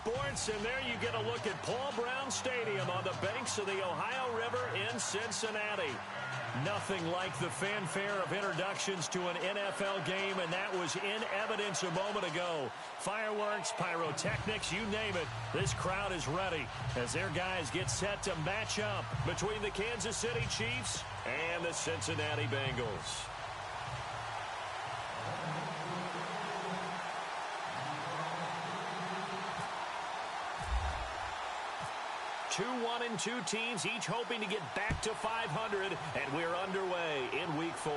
sports, and there you get a look at Paul Brown Stadium on the banks of the Ohio River in Cincinnati. Nothing like the fanfare of introductions to an NFL game, and that was in evidence a moment ago. Fireworks, pyrotechnics, you name it. This crowd is ready as their guys get set to match up between the Kansas City Chiefs and the Cincinnati Bengals. 2-1-2 teams, each hoping to get back to 500, and we're underway in Week 4.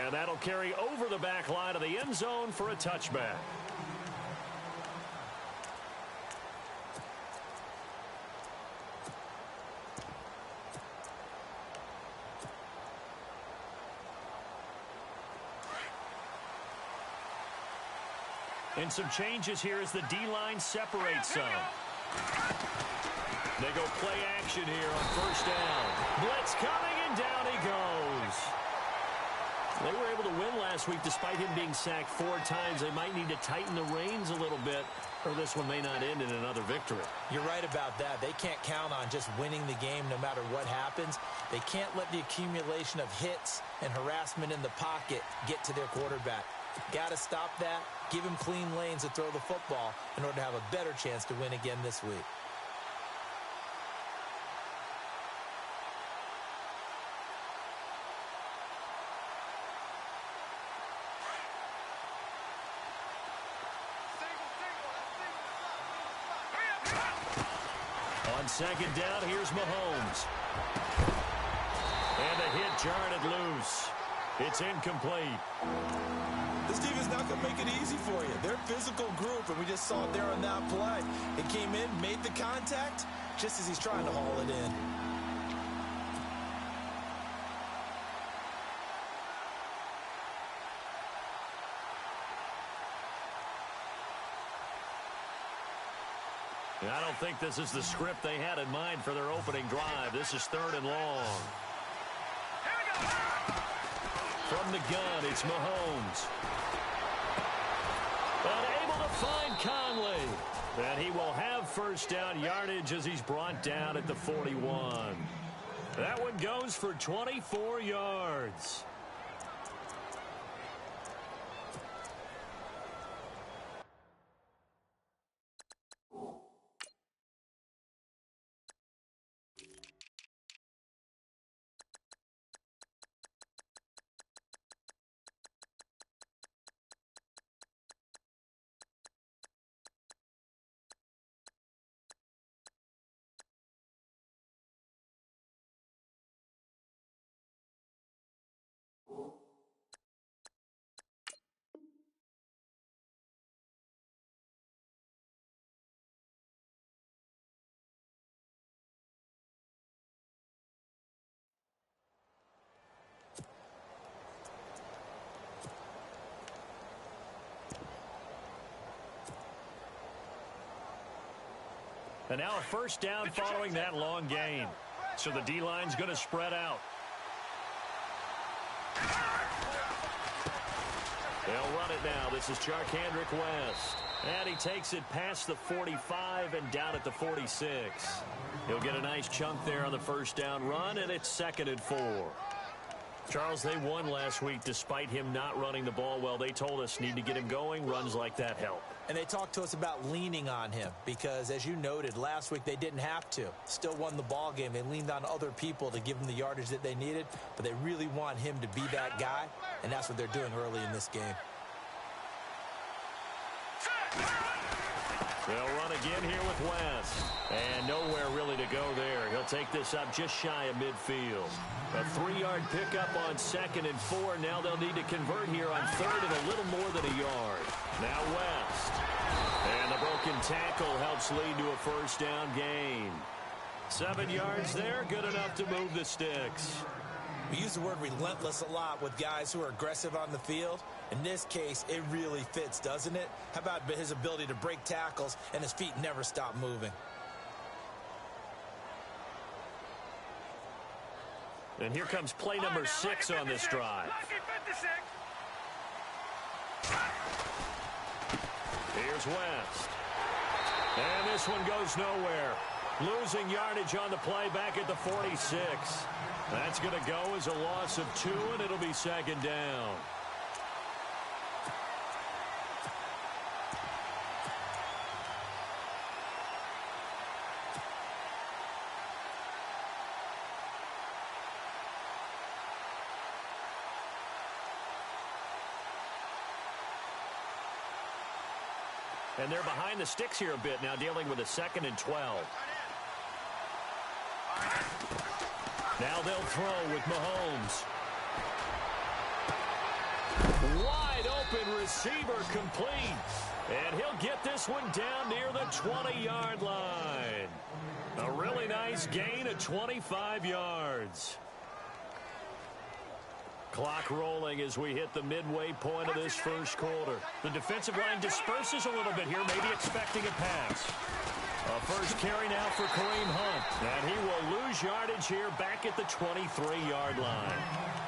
And that'll carry over the back line of the end zone for a touchback. And some changes here as the D-line separates some. They go play action here on first down. Blitz coming, and down he goes. They were able to win last week despite him being sacked 4 times. They might need to tighten the reins a little bit, or this one may not end in another victory. You're right about that. They can't count on just winning the game no matter what happens. They can't let the accumulation of hits and harassment in the pocket get to their quarterback. Got to stop that. Give him clean lanes to throw the football in order to have a better chance to win again this week. On second down, here's Mahomes. And a hit jarred it loose. It's incomplete. This defense not going to make it easy for you. They're a physical group, and we just saw it there on that play. It came in, made the contact, just as he's trying to haul it in. I don't think this is the script they had in mind for their opening drive. This is 3rd and long. From the gun, it's Mahomes. Unable to find Conley. And he will have first down yardage as he's brought down at the 41. That one goes for 24 yards. And now a first down following that long gain. So the D-line's going to spread out. They'll run it now. This is Charkandrick West. And he takes it past the 45 and down at the 46. He'll get a nice chunk there on the first down run, and it's 2nd and 4. Charles, they won last week despite him not running the ball well. They told us need to get him going. Runs like that help. And they talked to us about leaning on him because, as you noted, last week they didn't have to. Still won the ball game. They leaned on other people to give them the yardage that they needed, but they really want him to be that guy, and that's what they're doing early in this game. They'll run again here with West. And nowhere really to go there. He'll take this up just shy of midfield. A 3-yard pickup on 2nd and 4. Now they'll need to convert here on 3rd and a little more than a yard. Now West. And the broken tackle helps lead to a first down gain. 7 yards there, good enough to move the sticks. We use the word relentless a lot with guys who are aggressive on the field. In this case, it really fits, doesn't it? How about his ability to break tackles and his feet never stop moving? And here comes play number 6 on this drive. Here's West. And this one goes nowhere. Losing yardage on the play back at the 46. That's going to go as a loss of 2, and it'll be second down. And they're behind the sticks here a bit now, dealing with a 2nd and 12. Now they'll throw with Mahomes. Wide open receiver complete. And he'll get this one down near the 20-yard line. A really nice gain of 25 yards. Clock rolling as we hit the midway point of this first quarter. The defensive line disperses a little bit here, maybe expecting a pass. A first carry now for Kareem Hunt. And he will lose yardage here back at the 23-yard line.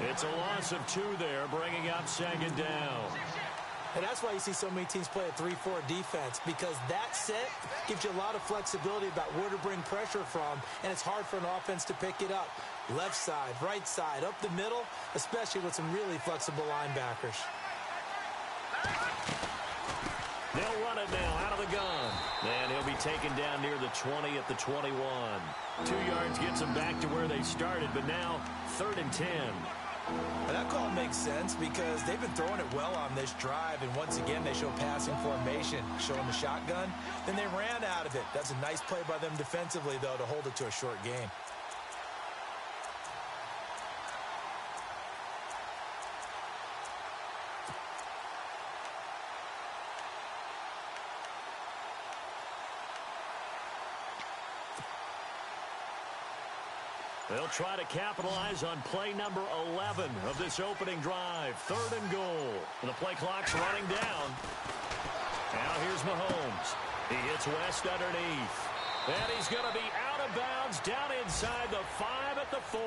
It's a loss of 2 there, bringing up second down. And that's why you see so many teams play a 3-4 defense, because that set gives you a lot of flexibility about where to bring pressure from, and it's hard for an offense to pick it up. Left side, right side, up the middle, especially with some really flexible linebackers. They'll run it now out of the gun. And he'll be taken down near the 20 at the 21. 2 yards gets them back to where they started, but now 3rd and 10. And that call makes sense because they've been throwing it well on this drive, and once again they show passing formation, showing the shotgun. Then they ran out of it. That's a nice play by them defensively, though, to hold it to a short game. They'll try to capitalize on play number 11 of this opening drive. 3rd and goal. And the play clock's running down. Now here's Mahomes. He hits West underneath. And he's going to be out of bounds down inside the 5 at the 4.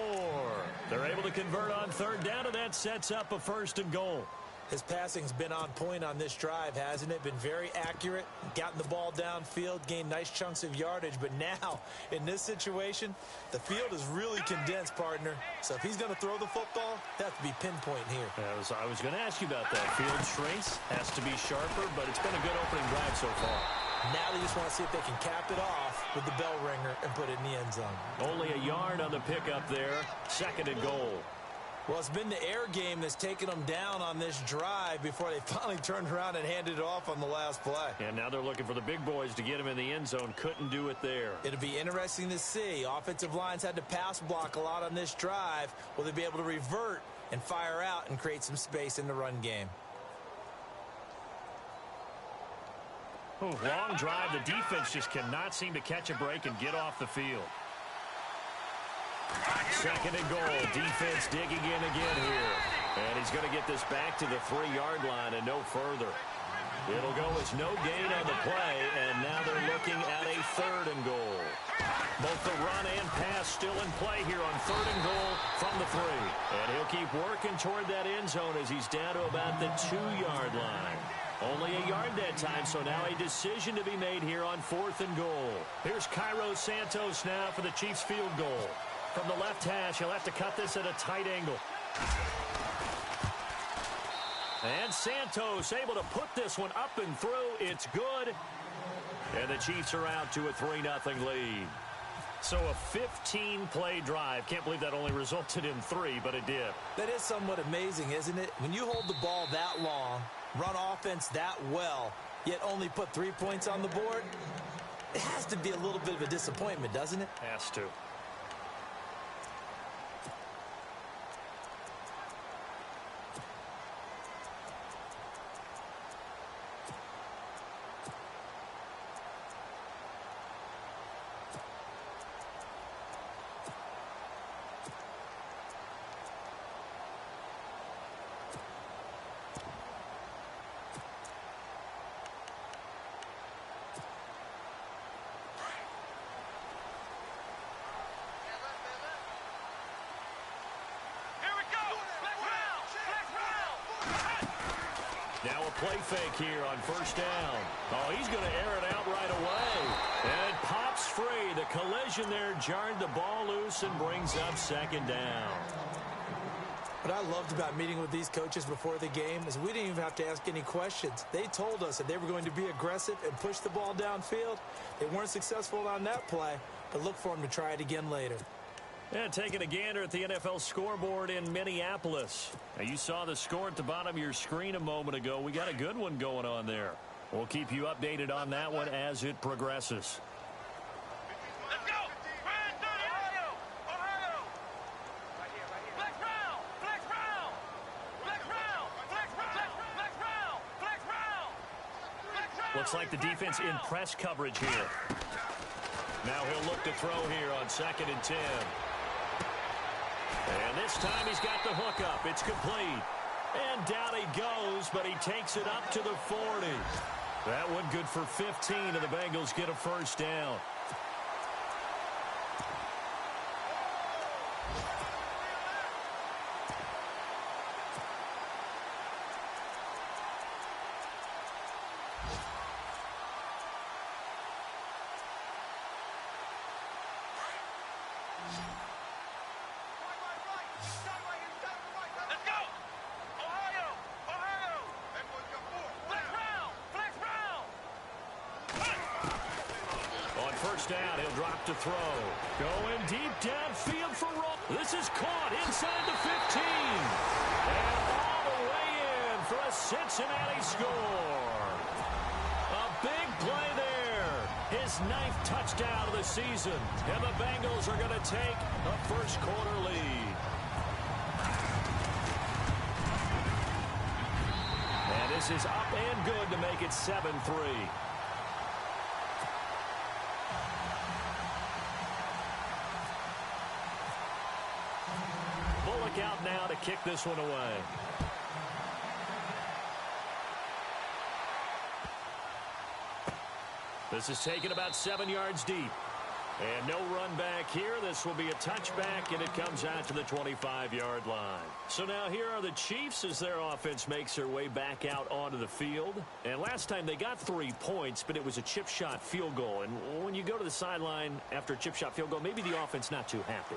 They're able to convert on 3rd down, and that sets up a 1st and goal. His passing's been on point on this drive, hasn't it? Been very accurate, gotten the ball downfield, gained nice chunks of yardage. But now, in this situation, the field is really condensed, partner. So if he's going to throw the football, that has to be pinpoint here. I was going to ask you about that. Field shrinks, has to be sharper, but it's been a good opening drive so far. Now they just want to see if they can cap it off with the bell ringer and put it in the end zone. Only a yard on the pickup there. 2nd and goal. Well, it's been the air game that's taken them down on this drive before they finally turned around and handed it off on the last play. And now they're looking for the big boys to get him in the end zone. Couldn't do it there. It'll be interesting to see. Offensive lines had to pass block a lot on this drive. Will they be able to revert and fire out and create some space in the run game? Oh, long drive. The defense just cannot seem to catch a break and get off the field. 2nd and goal. Defense digging in again here. And he's going to get this back to the 3-yard line and no further. It'll go as no gain on the play, and now they're looking at a 3rd and goal. Both the run and pass still in play here on 3rd and goal from the 3. And he'll keep working toward that end zone as he's down to about the 2-yard line. Only a yard that time, so now a decision to be made here on 4th and goal. Here's Cairo Santos now for the Chiefs field goal. From the left hash, he'll have to cut this at a tight angle. And Santos able to put this one up and through. It's good. And the Chiefs are out to a 3-0 lead. So a 15-play drive. Can't believe that only resulted in 3, but it did. That is somewhat amazing, isn't it? When you hold the ball that long, run offense that well, yet only put 3 points on the board, it has to be a little bit of a disappointment, doesn't it? Has to. Now a play fake here on 1st down. Oh, he's going to air it out right away. And it pops free. The collision there jarred the ball loose and brings up second down. What I loved about meeting with these coaches before the game is we didn't even have to ask any questions. They told us that they were going to be aggressive and push the ball downfield. They weren't successful on that play, but look for them to try it again later. And taking a gander at the NFL scoreboard in Minneapolis. Now, you saw the score at the bottom of your screen a moment ago. We got a good one going on there. We'll keep you updated on that one as it progresses. Let's go! Ohio! Ohio! Flex round! Flex round! Flex round! Flex round! Flex round! Flex round! Flex round! Looks like the defense in press coverage here. Now he'll look to throw here on 2nd and 10. And this time he's got the hook up. It's complete. And down he goes, but he takes it up to the 40. That one good for 15, and the Bengals get a first down. Let's go! Ohio! Ohio! Flex round! Flex round! On first down, he'll drop to throw. Going deep downfield for Roll. This is caught inside the 15. And all the way in for a Cincinnati score. A big play there. His 9th touchdown of the season. And the Bengals are going to take a first quarter lead. And this is up and good to make it 7-3. Bullock out now to kick this one away. This is taken about 7 yards deep. And no run back here. This will be a touchback, and it comes out to the 25-yard line. So now here are the Chiefs as their offense makes their way back out onto the field. And last time they got 3 points, but it was a chip shot field goal. And when you go to the sideline after a chip shot field goal, maybe the offense not too happy.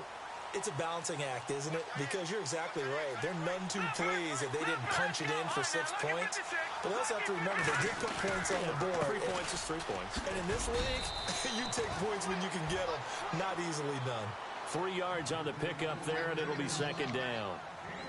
It's a balancing act, isn't it? Because you're exactly right. They're none too pleased that they didn't punch it in for 6 points. But they also have to remember they did put points on the board. 3 points is 3 points. And in this league, you take points when you can get them. Not easily done. 3 yards on the pickup there, and it'll be second down.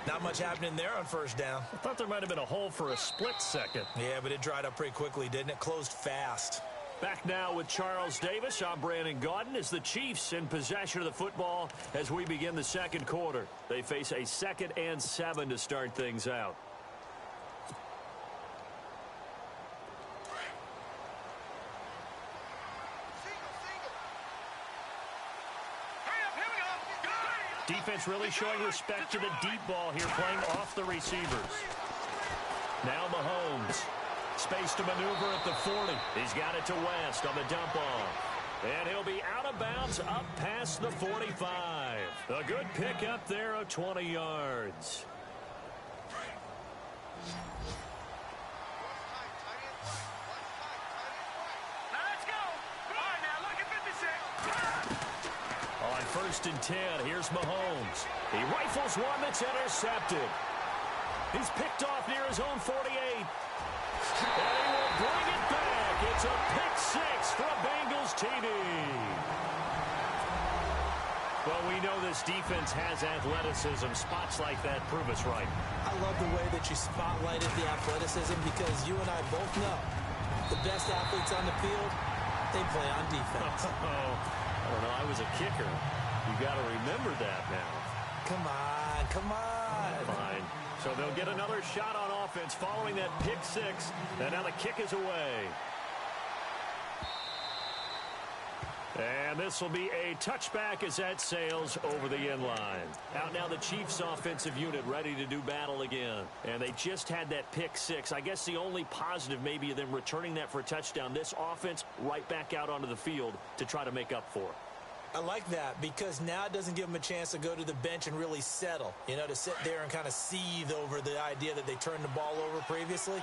Not much happening there on first down. I thought there might have been a hole for a split second. Yeah, but it dried up pretty quickly, didn't it? Closed fast. Back now with Charles Davis. I'm Brandon Gaudin as the Chiefs in possession of the football as we begin the second quarter. They face a 2nd and 7 to start things out. Defense really showing respect to the deep ball here, playing off the receivers. Now Mahomes. Space to maneuver at the 40. He's got it to West on the dump off. And he'll be out of bounds up past the 45. A good pick up there of 20 yards. Now let's go! All right, now look at 56. On 1st and 10, here's Mahomes. He rifles one that's intercepted. He's picked off near his own 48. And he will bring it back. It's a pick 6 for a Bengals TD. Well, we know this defense has athleticism. Spots like that prove us right. I love the way that you spotlighted the athleticism because you and I both know the best athletes on the field, they play on defense. I don't know. I was a kicker. You got to remember that now. Come on, come on. Fine. So they'll get another shot on offense following that pick 6. And now the kick is away. And this will be a touchback as that sails over the end line. Out now the Chiefs offensive unit ready to do battle again. And they just had that pick 6. I guess the only positive maybe of them returning that for a touchdown. This offense right back out onto the field to try to make up for it. I like that because now it doesn't give them a chance to go to the bench and really settle, to sit there and kind of seethe over the idea that they turned the ball over previously.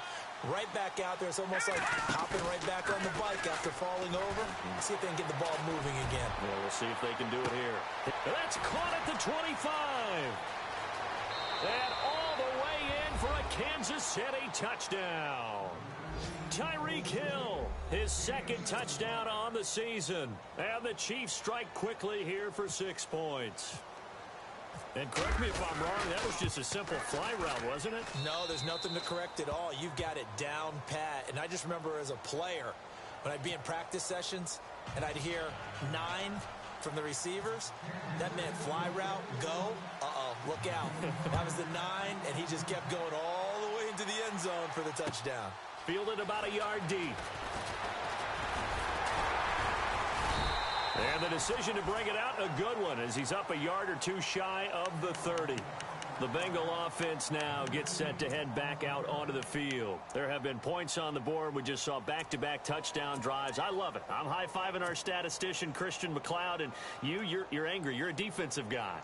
Right back out there. It's almost like hopping right back on the bike after falling over. See if they can get the ball moving again. Yeah, we'll see if they can do it here. That's caught at the 25. And all the way in for a Kansas City touchdown. Tyreek Hill, his second touchdown on the season. And the Chiefs strike quickly here for 6 points. And correct me if I'm wrong, that was just a simple fly route, wasn't it? No, there's nothing to correct at all. You've got it down pat. And I just remember as a player, when I'd be in practice sessions, and I'd hear 9 from the receivers, that meant fly route, go, look out. That was the 9, and he just kept going all the way into the end zone for the touchdown. Fielded about a yard deep. And the decision to bring it out, a good one, as he's up a yard or two shy of the 30. The Bengal offense now gets set to head back out onto the field. There have been points on the board. We just saw back-to-back touchdown drives. I love it. I'm high-fiving our statistician, Christian McLeod, and you're angry. You're a defensive guy.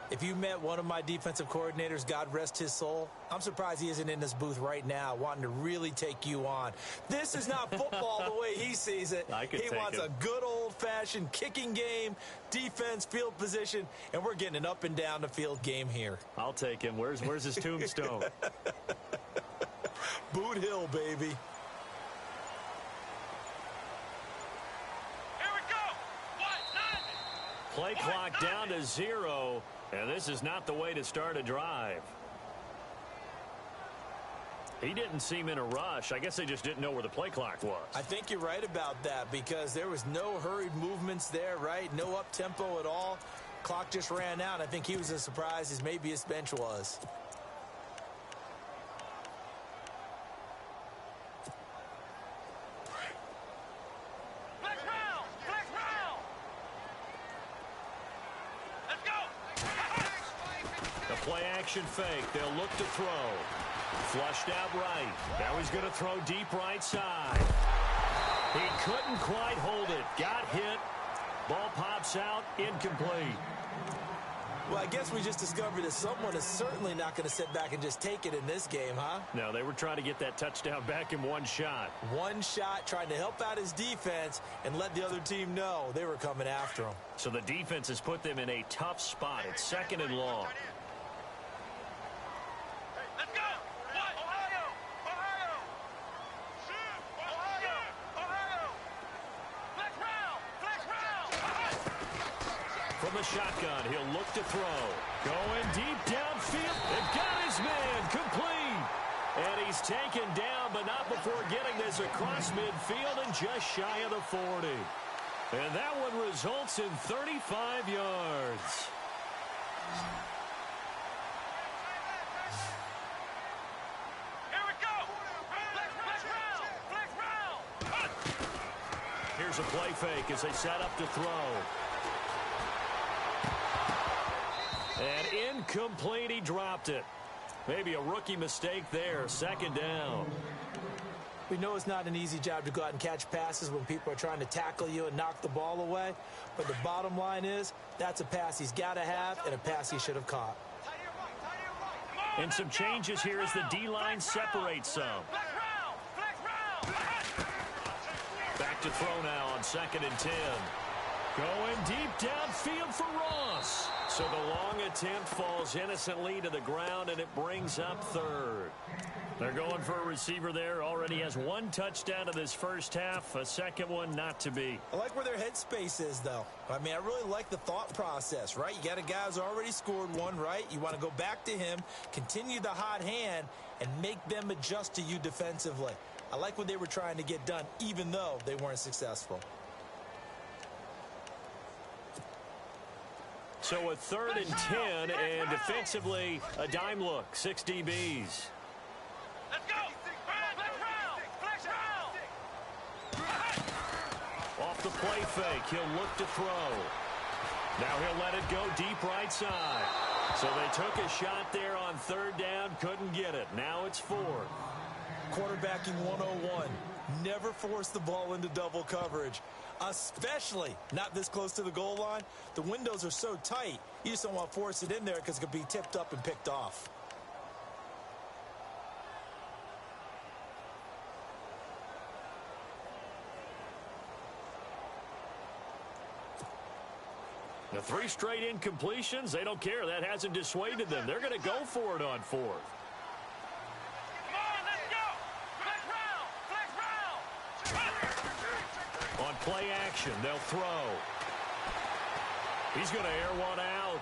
If you met one of my defensive coordinators, God rest his soul, I'm surprised he isn't in this booth right now wanting to really take you on. This is not football the way he sees it. He wants a good old-fashioned kicking game, defense, field position, and we're getting an up-and-down the field game here. I'll take him. Where's his tombstone? Boot Hill, baby. Here we go. Play clock down to 0. And this is not the way to start a drive. He didn't seem in a rush. I guess they just didn't know where the play clock was. I think you're right about that because there was no hurried movements there, right? No up-tempo at all. Clock just ran out. I think he was as surprised as maybe his bench was. Play-action fake. They'll look to throw. Flushed out right. Now he's going to throw deep right side. He couldn't quite hold it. Got hit. Ball pops out. Incomplete. Well, I guess we just discovered that someone is certainly not going to sit back and just take it in this game, huh? No, they were trying to get that touchdown back in one shot. One shot, trying to help out his defense and let the other team know they were coming after him. So the defense has put them in a tough spot. It's 2nd and long. From the shotgun, he'll look to throw. Going deep downfield. They've got his man complete. And he's taken down, but not before getting this across midfield and just shy of the 40. And that one results in 35 yards. Here we go. Flex round. Here's a play fake as they set up to throw. And incomplete, he dropped it. Maybe a rookie mistake there, 2nd down. We know it's not an easy job to go out and catch passes when people are trying to tackle you and knock the ball away. But the bottom line is, that's a pass he's got to have and a pass he should have caught. And some changes here as the D-line separates some. Back to throw now on 2nd and 10. Going deep downfield for Ross. So the long attempt falls innocently to the ground, and it brings up 3rd. They're going for a receiver there. Already has 1 touchdown in this first half. A second one not to be. I like where their headspace is, though. I mean, I really like the thought process, right? You got a guy who's already scored 1, right? You want to go back to him, continue the hot hand, and make them adjust to you defensively. I like what they were trying to get done, even though they weren't successful. So a 3rd and 10, and defensively, a dime look. 6 DBs. Let's go. Flex round. Off the play fake, he'll look to throw. Now he'll let it go deep right side. So they took a shot there on 3rd down, couldn't get it. Now it's 4th. Quarterbacking 101. Never force the ball into double coverage, especially not this close to the goal line. The windows are so tight, you just don't want to force it in there because it could be tipped up and picked off. The 3 straight incompletions, they don't care. That hasn't dissuaded them. They're going to go for it on 4th. Come on, let's go! Flex round! On play action, they'll throw. He's going to air one out.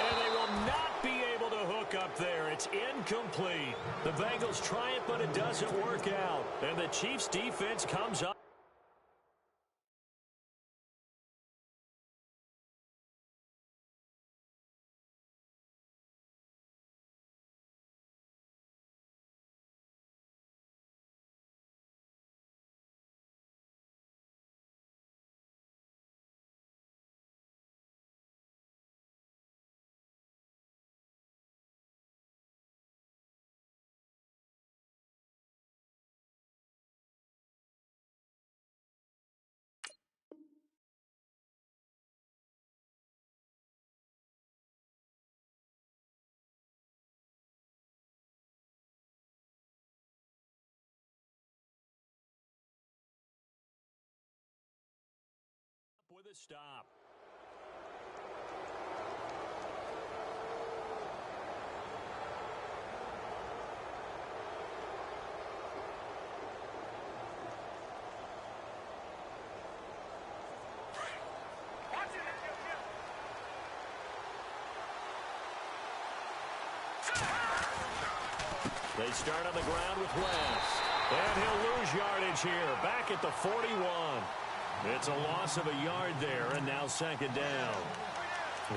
And they will not be able to hook up there. It's incomplete. The Bengals try it, but it doesn't work out. And the Chiefs' defense comes up. With a stop. They start on the ground with West. And he'll lose yardage here, back at the 41. It's a loss of a yard there, and now 2nd down.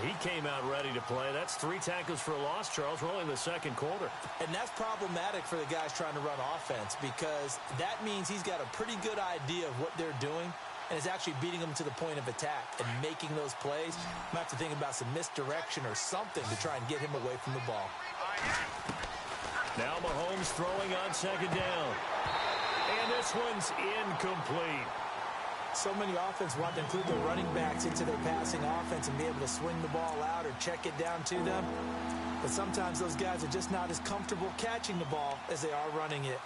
He came out ready to play. That's 3 tackles for a loss, Charles. We're only in the 2nd quarter. And that's problematic for the guys trying to run offense because that means he's got a pretty good idea of what they're doing and is actually beating them to the point of attack and making those plays. Might have to think about some misdirection or something to try and get him away from the ball. Now Mahomes throwing on 2nd down. And this one's incomplete. So many offense want to include their running backs into their passing offense and be able to swing the ball out or check it down to them. But sometimes those guys are just not as comfortable catching the ball as they are running it.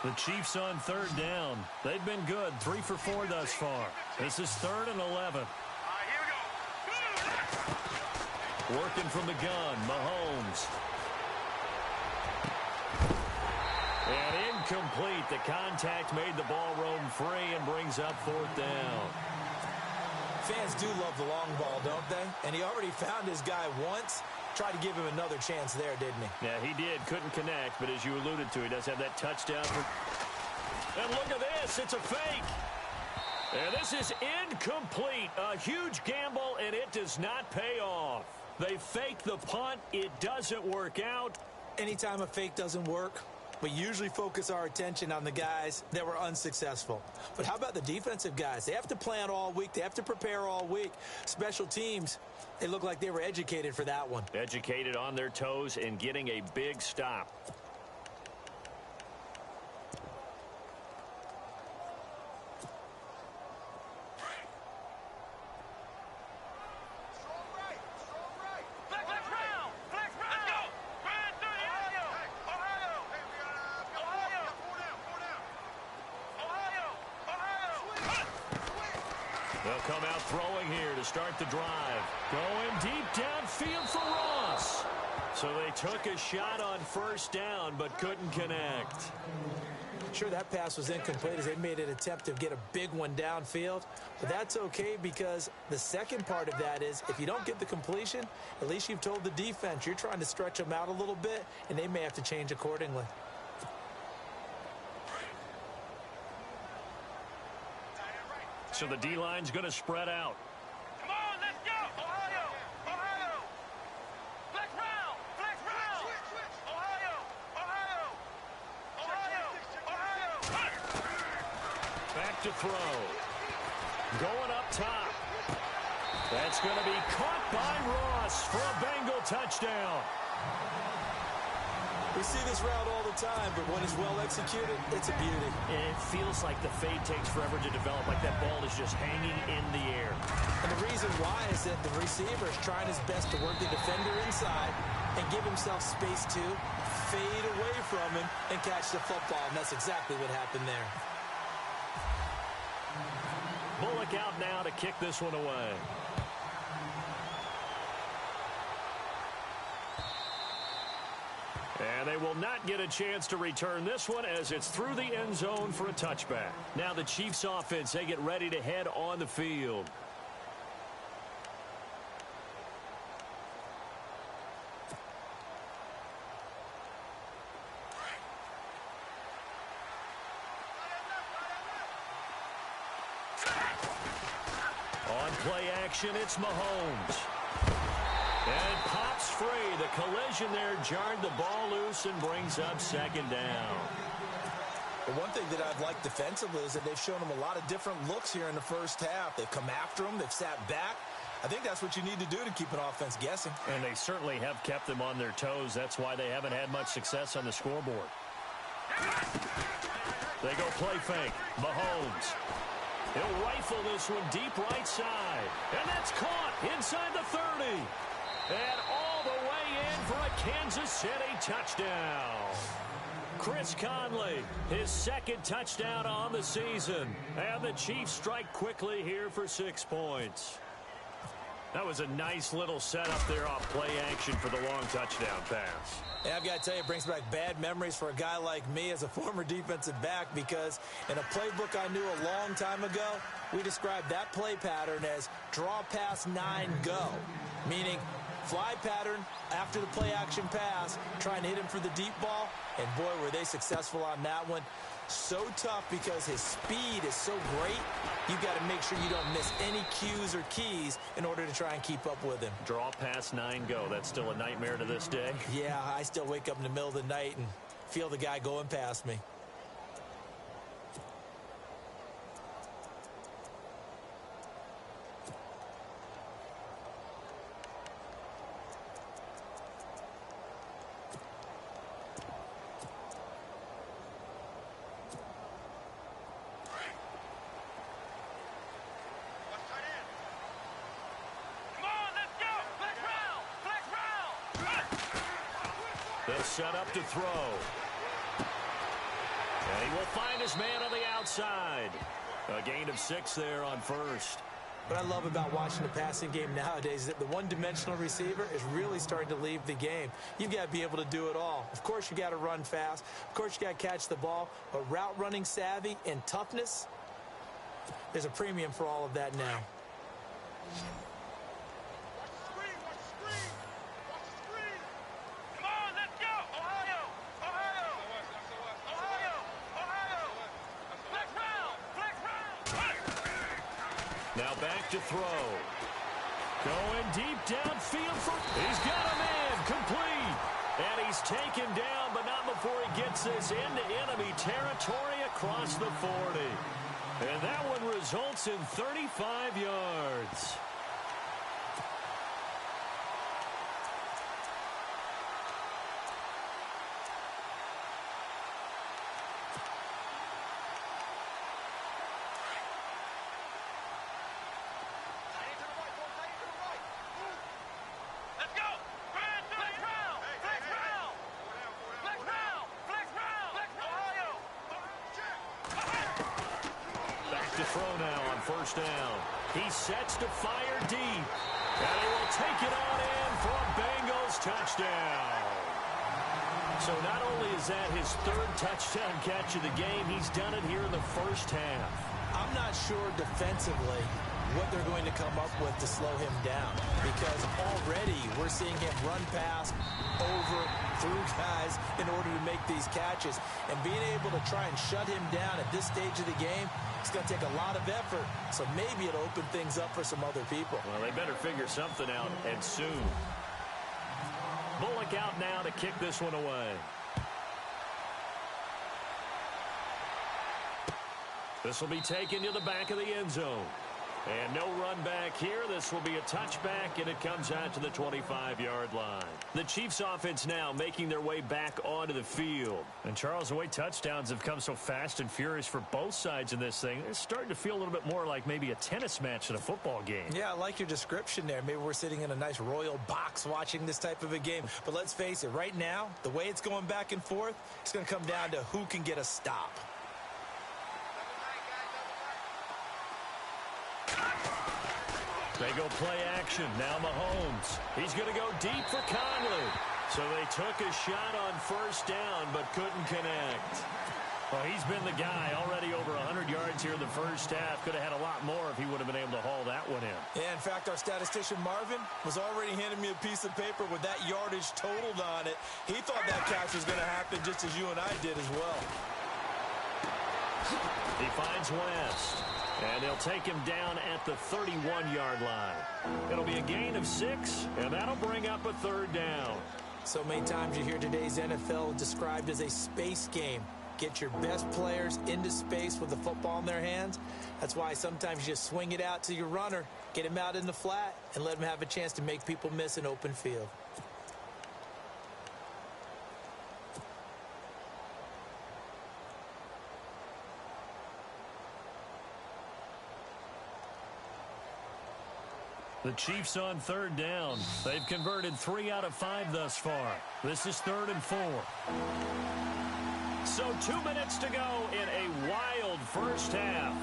The Chiefs on 3rd down. They've been good, 3 for 4 thus far. This is 3rd and 11. Working from the gun, Mahomes. And incomplete. The contact made the ball roam free and brings up 4th down. Fans do love the long ball, don't they? And he already found his guy once. Tried to give him another chance there, didn't he? Yeah, he did. Couldn't connect, but as you alluded to, he does have that touchdown. And look at this. It's a fake. And this is incomplete. A huge gamble, and it does not pay off. They fake the punt. It doesn't work out. Anytime a fake doesn't work, we usually focus our attention on the guys that were unsuccessful. But how about the defensive guys? They have to plan all week. They have to prepare all week. Special teams, they look like they were educated for that one. Educated on their toes and getting a big stop. They'll come out throwing here to start the drive. Going deep downfield for Ross. So they took a shot on 1st down, but couldn't connect. Sure, that pass was incomplete as they made an attempt to get a big one downfield. But that's okay because the second part of that is if you don't get the completion, at least you've told the defense you're trying to stretch them out a little bit, and they may have to change accordingly. So the D-line's going to spread out. Come on, let's go! Ohio! Ohio! Flex round! Flex round! Switch! Ohio! Ohio! Ohio! Ohio! Back to throw. Going up top. That's going to be caught by Ross for a Bengal touchdown. We see this route all the time, but when it's well executed, it's a beauty. It feels like the fade takes forever to develop, like that ball is just hanging in the air. And the reason why is that the receiver is trying his best to work the defender inside and give himself space to fade away from him and catch the football, and that's exactly what happened there. Bullock out now to kick this one away. And they will not get a chance to return this one as it's through the end zone for a touchback. Now the Chiefs offense, they get ready to head on the field. On play action, it's Mahomes. And pops free. The collision there jarred the ball loose and brings up second down. The one thing that I've liked defensively is that they've shown them a lot of different looks here in the first half. They've come after them. They've sat back. I think that's what you need to do to keep an offense guessing. And they certainly have kept them on their toes. That's why they haven't had much success on the scoreboard. They go play fake. Mahomes. He'll rifle this one deep right side. And that's caught inside the 30. And all the way in for a Kansas City touchdown. Chris Conley, his second touchdown on the season. And the Chiefs strike quickly here for 6 points. That was a nice little setup there off play action for the long touchdown pass. Yeah, I've got to tell you, it brings back bad memories for a guy like me as a former defensive back, because in a playbook I knew a long time ago, we described that play pattern as draw pass 9 go, meaning fly pattern after the play action pass, trying to hit him for the deep ball, and boy, were they successful on that one. So tough because his speed is so great, you got to make sure you don't miss any cues or keys in order to try and keep up with him. Draw pass 9 go. That's still a nightmare to this day. Yeah, I still wake up in the middle of the night and feel the guy going past me. They'll set up to throw. And he will find his man on the outside. A gain of 6 there on first. What I love about watching the passing game nowadays is that the one-dimensional receiver is really starting to leave the game. You've got to be able to do it all. Of course, you got to run fast. Of course, you got to catch the ball. But route running savvy and toughness, there's a premium for all of that now. Now back to throw. Going deep downfield for... He's got a man complete. And he's taken down, but not before he gets this into enemy territory across the 40. And that one results in 35 yards. Throw now on first down. He sets to fire deep. And he will take it on in for a Bengals touchdown. So not only is that his 3rd touchdown catch of the game, he's done it here in the first half. I'm not sure defensively what they're going to come up with to slow him down, because already we're seeing him run past, over, through guys in order to make these catches. And being able to try and shut him down at this stage of the game, it's going to take a lot of effort. So maybe it'll open things up for some other people. Well, they better figure something out, and soon. Bullock out now to kick this one away. This will be taken to the back of the end zone. And no run back here. This will be a touchback, and it comes out to the 25-yard line. The Chiefs offense now making their way back onto the field. And, Charles, the way touchdowns have come so fast and furious for both sides in this thing, it's starting to feel a little bit more like maybe a tennis match than a football game. Yeah, I like your description there. Maybe we're sitting in a nice royal box watching this type of a game. But let's face it, right now, the way it's going back and forth, it's going to come down to who can get a stop. They go play action. Now Mahomes. He's going to go deep for Conley. So they took a shot on first down but couldn't connect. Well, he's been the guy already over 100 yards here in the first half. Could have had a lot more if he would have been able to haul that one in. Yeah, in fact, our statistician Marvin was already handing me a piece of paper with that yardage totaled on it. He thought that catch was going to happen just as you and I did as well. He finds West. And they'll take him down at the 31-yard line. It'll be a gain of 6, and that'll bring up a third down. So many times you hear today's NFL described as a space game. Get your best players into space with the football in their hands. That's why sometimes you just swing it out to your runner, get him out in the flat, and let him have a chance to make people miss an open field. The Chiefs on third down. They've converted 3 out of 5 thus far. This is 3rd and 4. So 2 minutes to go in a wild first half.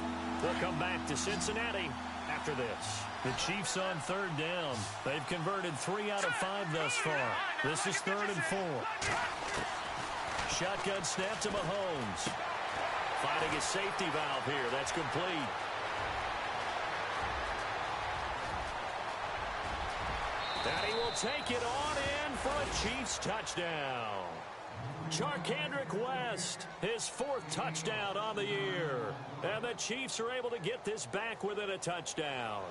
We'll come back to Cincinnati after this. The Chiefs on third down. They've converted 3 out of 5 thus far. This is 3rd and 4. Shotgun snap to Mahomes. Finding a safety valve here. That's complete. And he will take it on in for a Chiefs touchdown. Charkandrick West, his 4th touchdown on the year. And the Chiefs are able to get this back within a touchdown.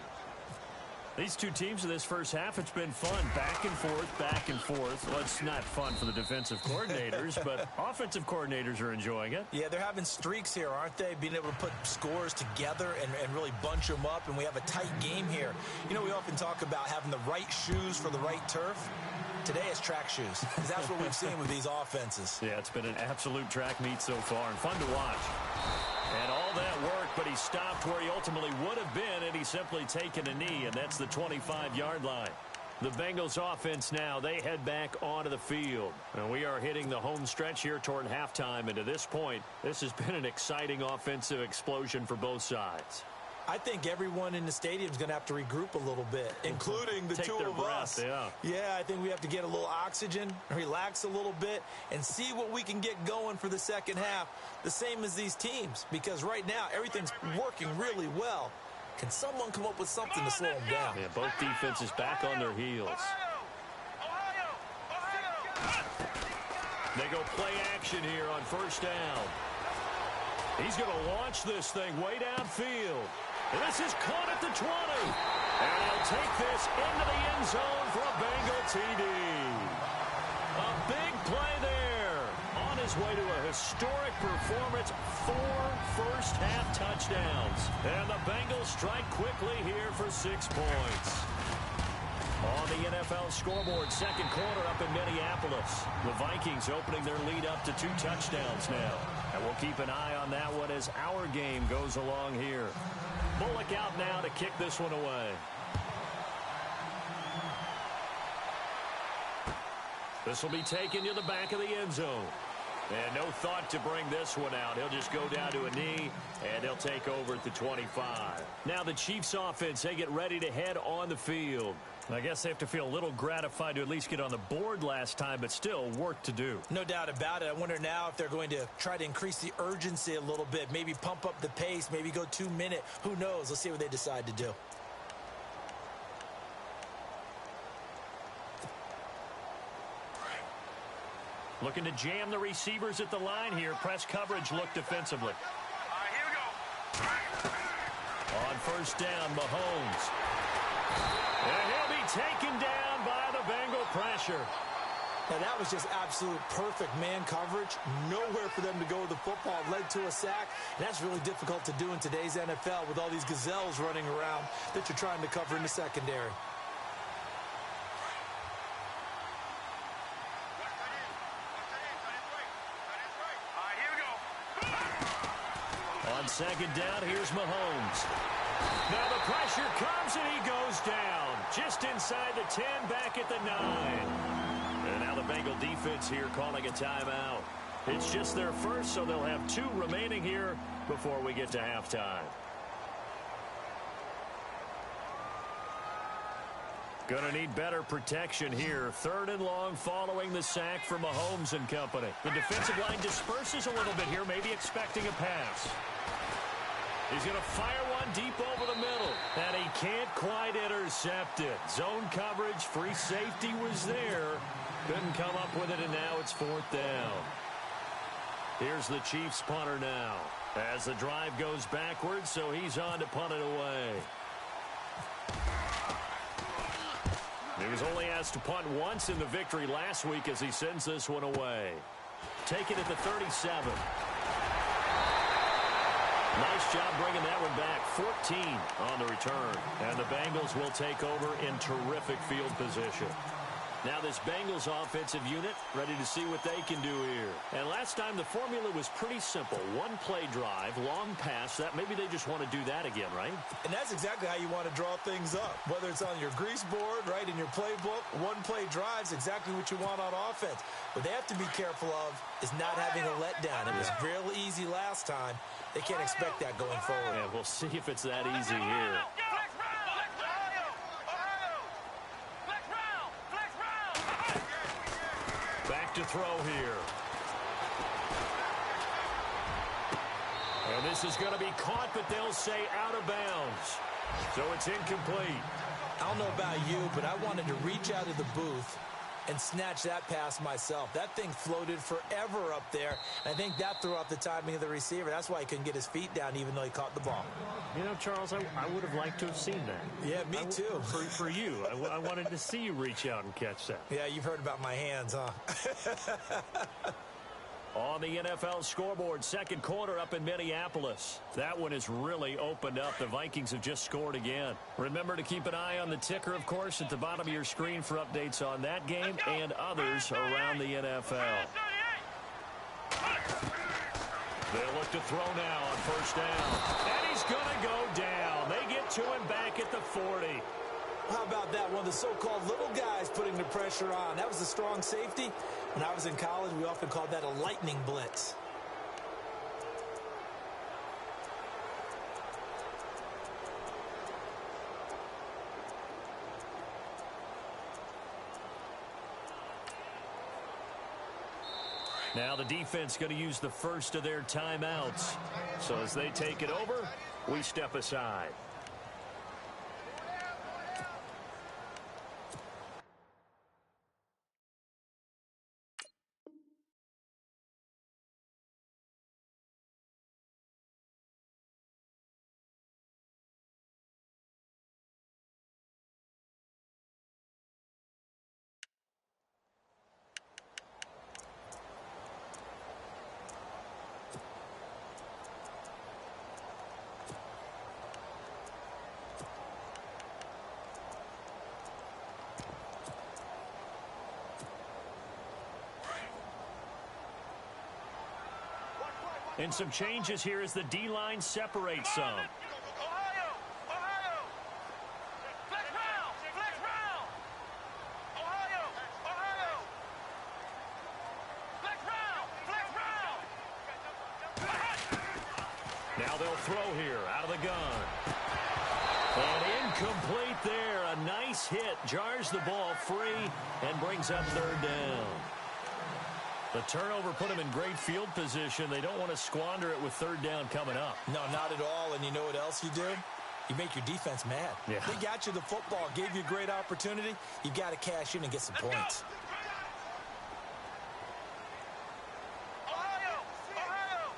These two teams in this first half, it's been fun. Back and forth, back and forth. Well, it's not fun for the defensive coordinators, but offensive coordinators are enjoying it. Yeah, they're having streaks here, aren't they? Being able to put scores together and really bunch them up, and we have a tight game here. You know, we often talk about having the right shoes for the right turf. Today it's track shoes, because that's what we've seen with these offenses. Yeah, it's been an absolute track meet so far, and fun to watch. And all that work, but he stopped where he ultimately would have been, and he's simply taken a knee, and that's the 25-yard line. The Bengals offense now, they head back onto the field. And we are hitting the home stretch here toward halftime, and to this point, this has been an exciting offensive explosion for both sides. I think everyone in the stadium is going to have to regroup a little bit, including the two of us. Yeah, I think we have to get a little oxygen, relax a little bit, and see what we can get going for the second half, the same as these teams, because right now everything's working really well. Can someone come up with something to slow them down? Yeah, both defenses back on their heels. They go play action here on first down. He's going to launch this thing way downfield. And this is caught at the 20. And he'll take this into the end zone for a Bengal TD. A big play there. On his way to a historic performance, 4 first-half touchdowns. And the Bengals strike quickly here for 6 points. On the NFL scoreboard, second quarter up in Minneapolis. The Vikings opening their lead up to 2 touchdowns now. And we'll keep an eye on that one as our game goes along here. Bullock out now to kick this one away. This will be taken to the back of the end zone. And no thought to bring this one out. He'll just go down to a knee, and he'll take over at the 25. Now the Chiefs offense, they get ready to head on the field. I guess they have to feel a little gratified to at least get on the board last time, but still work to do. No doubt about it. I wonder now if they're going to try to increase the urgency a little bit, maybe pump up the pace, maybe go 2-minute. Who knows? Let's see what they decide to do. Looking to jam the receivers at the line here. Press coverage look defensively. All right, here we go. On first down, Mahomes. And he'll be taken down by the Bengal pressure. Now, that was just absolute perfect man coverage. Nowhere for them to go with the football. Led to a sack. And that's really difficult to do in today's NFL with all these gazelles running around that you're trying to cover in the secondary. On second down, here's Mahomes. Now the pressure comes and he goes down. Just inside the 10, back at the 9. And now the Bengal defense here calling a timeout. It's just their first, so they'll have 2 remaining here before we get to halftime. Gonna need better protection here. 3rd and long following the sack for Mahomes and company. The defensive line disperses a little bit here, maybe expecting a pass. He's going to fire one deep over the middle. And he can't quite intercept it. Zone coverage, free safety was there. Couldn't come up with it, and now it's 4th down. Here's the Chiefs punter now. As the drive goes backwards, so he's on to punt it away. He was only asked to punt once in the victory last week as he sends this one away. Take it at the 37. Nice job bringing that one back. 14 on the return. And the Bengals will take over in terrific field position. Now this Bengals offensive unit ready to see what they can do here. And last time the formula was pretty simple. 1-play drive, long pass. That maybe they just want to do that again, right? And that's exactly how you want to draw things up. Whether it's on your grease board, right, in your playbook, 1-play drive's exactly what you want on offense. What they have to be careful of is not having a letdown. It was real easy last time. They can't expect that going forward. Yeah, we'll see if it's that easy here. Back to throw here. And this is going to be caught, but they'll say out of bounds. So it's incomplete. I don't know about you, but I wanted to reach out of the booth and snatch that pass myself. That thing floated forever up there. I think that threw off the timing of the receiver. That's why he couldn't get his feet down even though he caught the ball. You know, Charles, I would have liked to have seen that. Yeah, me too. For you. I wanted to see you reach out and catch that. Yeah, you've heard about my hands, huh? On the NFL scoreboard, 2nd quarter up in Minneapolis. That one is really opened up. The Vikings have just scored again. Remember to keep an eye on the ticker, of course, at the bottom of your screen for updates on that game and others around the NFL. They'll look to throw now on 1st down. And he's going to go down. They get to him back at the 40. How about that? One of the so-called little guys putting the pressure on. That was a strong safety. When I was in college, we often called that a lightning blitz. Now the defense going to use the first of their timeouts. So as they take it over, we step aside. And some changes here as the D-line separates some. Ohio! Ohio! Flex round! Flex round! Ohio! Ohio! Flex round! Flex round! Now they'll throw here out of the gun. And incomplete there. A nice hit. Jars the ball free and brings up 3rd down. The turnover put them in great field position. They don't want to squander it with 3rd down coming up. No, not at all. And you know what else you do? You make your defense mad. Yeah. They got you the football, gave you a great opportunity. You got to cash in and get some points. Ohio! Ohio!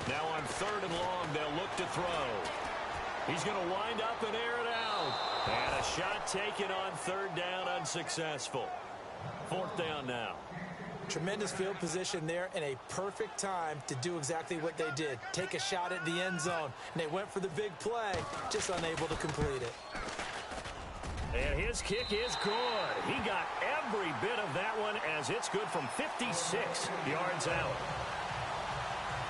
Now on 3rd and long, they'll look to throw. He's going to wind up and air it out. And a shot taken on 3rd down, unsuccessful. Fourth down now. Tremendous field position there and a perfect time to do exactly what they did. Take a shot at the end zone. And they went for the big play, just unable to complete it. And his kick is good. He got every bit of that one as it's good from 56 yards out.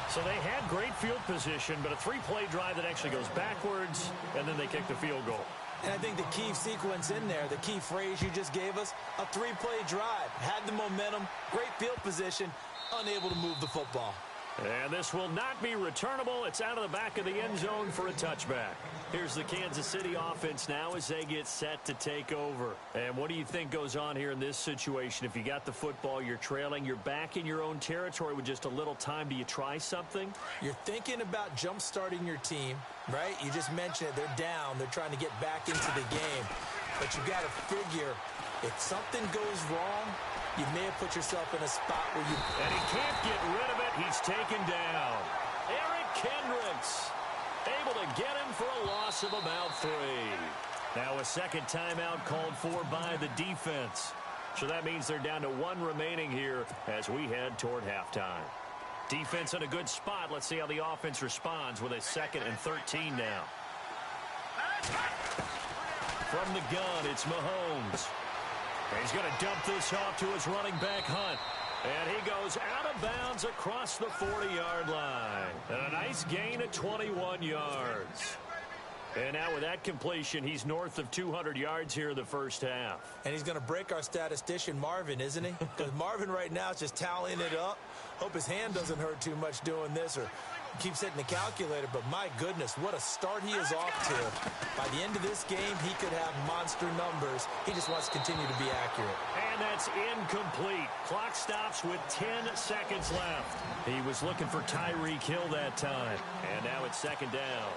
So they had great field position, but a three-play drive that actually goes backwards, and then they kick the field goal. And I think the key sequence in there, the key phrase you just gave us, a three-play drive. Had the momentum, great field position, unable to move the football. And this will not be returnable. It's out of the back of the end zone for a touchback. Here's the Kansas City offense now as they get set to take over. And what do you think goes on here in this situation? If you got the football, you're trailing, you're back in your own territory with just a little time. Do you try something? You're thinking about jump-starting your team, right? You just mentioned it. They're down. They're trying to get back into the game. But you got to figure if something goes wrong, you may have put yourself in a spot where you... And he can't get rid of it. He's taken down. Eric Kendricks able to get him for a loss of about 3. Now a second timeout called for by the defense. So that means they're down to 1 remaining here as we head toward halftime. Defense in a good spot. Let's see how the offense responds with a 2nd and 13 now. From the gun, it's Mahomes. He's going to dump this off to his running back, Hunt. And he goes out of bounds across the 40-yard line. And a nice gain of 21 yards. And now with that completion, he's north of 200 yards here in the first half. And he's going to break our statistician, Marvin, isn't he? Because Marvin right now is just tallying it up. Hope his hand doesn't hurt too much doing this or keeps hitting the calculator. But my goodness, what a start he is off to. By the end of this game, he could have monster numbers. He just wants to continue to be accurate. And that's incomplete. Clock stops with 10 seconds left. He was looking for Tyreek Hill that time. And now it's 2nd down.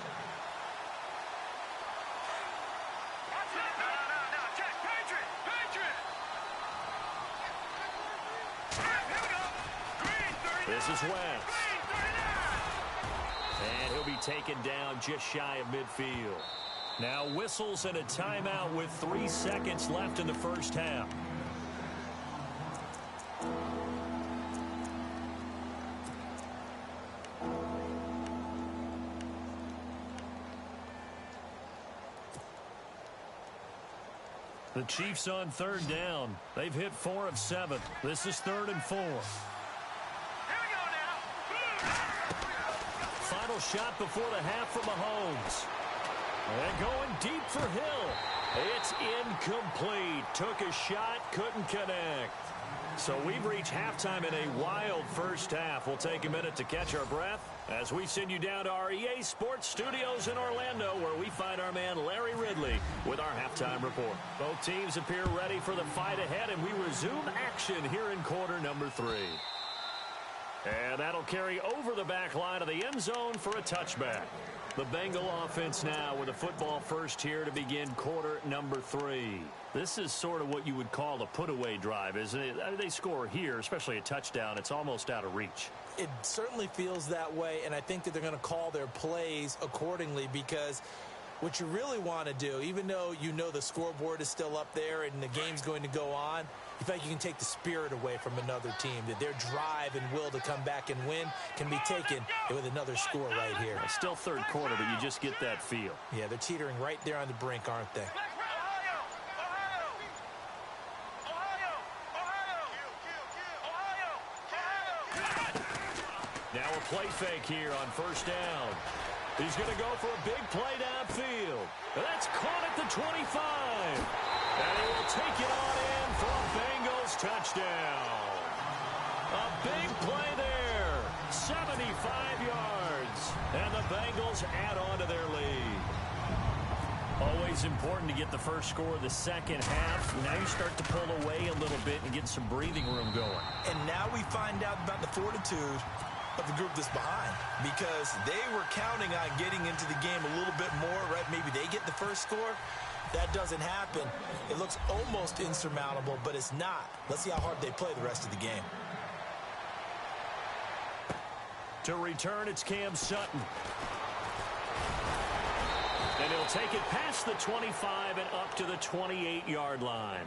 This is Wentz. And he'll be taken down just shy of midfield. Now whistles and a timeout with 3 seconds left in the first half. The Chiefs on 3rd down. They've hit 4 of 7. This is 3rd and 4. Final shot before the half from Mahomes. And going deep for Hill. It's incomplete. Took a shot, couldn't connect. So we've reached halftime in a wild first half. We'll take a minute to catch our breath as we send you down to our EA Sports Studios in Orlando, where we find our man Larry Ridley with our halftime report. Both teams appear ready for the fight ahead, and we resume action here in quarter number 3. And that'll carry over the back line of the end zone for a touchback. The Bengal offense now with a football first here to begin quarter number 3. This is sort of what you would call a put-away drive, isn't it? I mean, they score here, especially a touchdown. It's almost out of reach. It certainly feels that way, and I think that they're going to call their plays accordingly because what you really want to do, even though you know the scoreboard is still up there and the game's going to go on, you feel like you can take the spirit away from another team, that their drive and will to come back and win can be taken with another score right here. It's still 3rd quarter, but you just get that feel. Yeah, they're teetering right there on the brink, aren't they? Now a play fake here on 1st down. He's going to go for a big play downfield. That's caught at the 25. And he will take it on in for a Bengals touchdown. A big play there. 75 yards. And the Bengals add on to their lead. Always important to get the first score of the second half. Now you start to pull away a little bit and get some breathing room going. And now we find out about the fortitude of the group that's behind, because they were counting on getting into the game a little bit more, right? Maybe they get the first score. That doesn't happen. It looks almost insurmountable, but it's not. Let's see how hard they play the rest of the game. To return, it's Cam Sutton. And he'll take it past the 25 and up to the 28-yard line.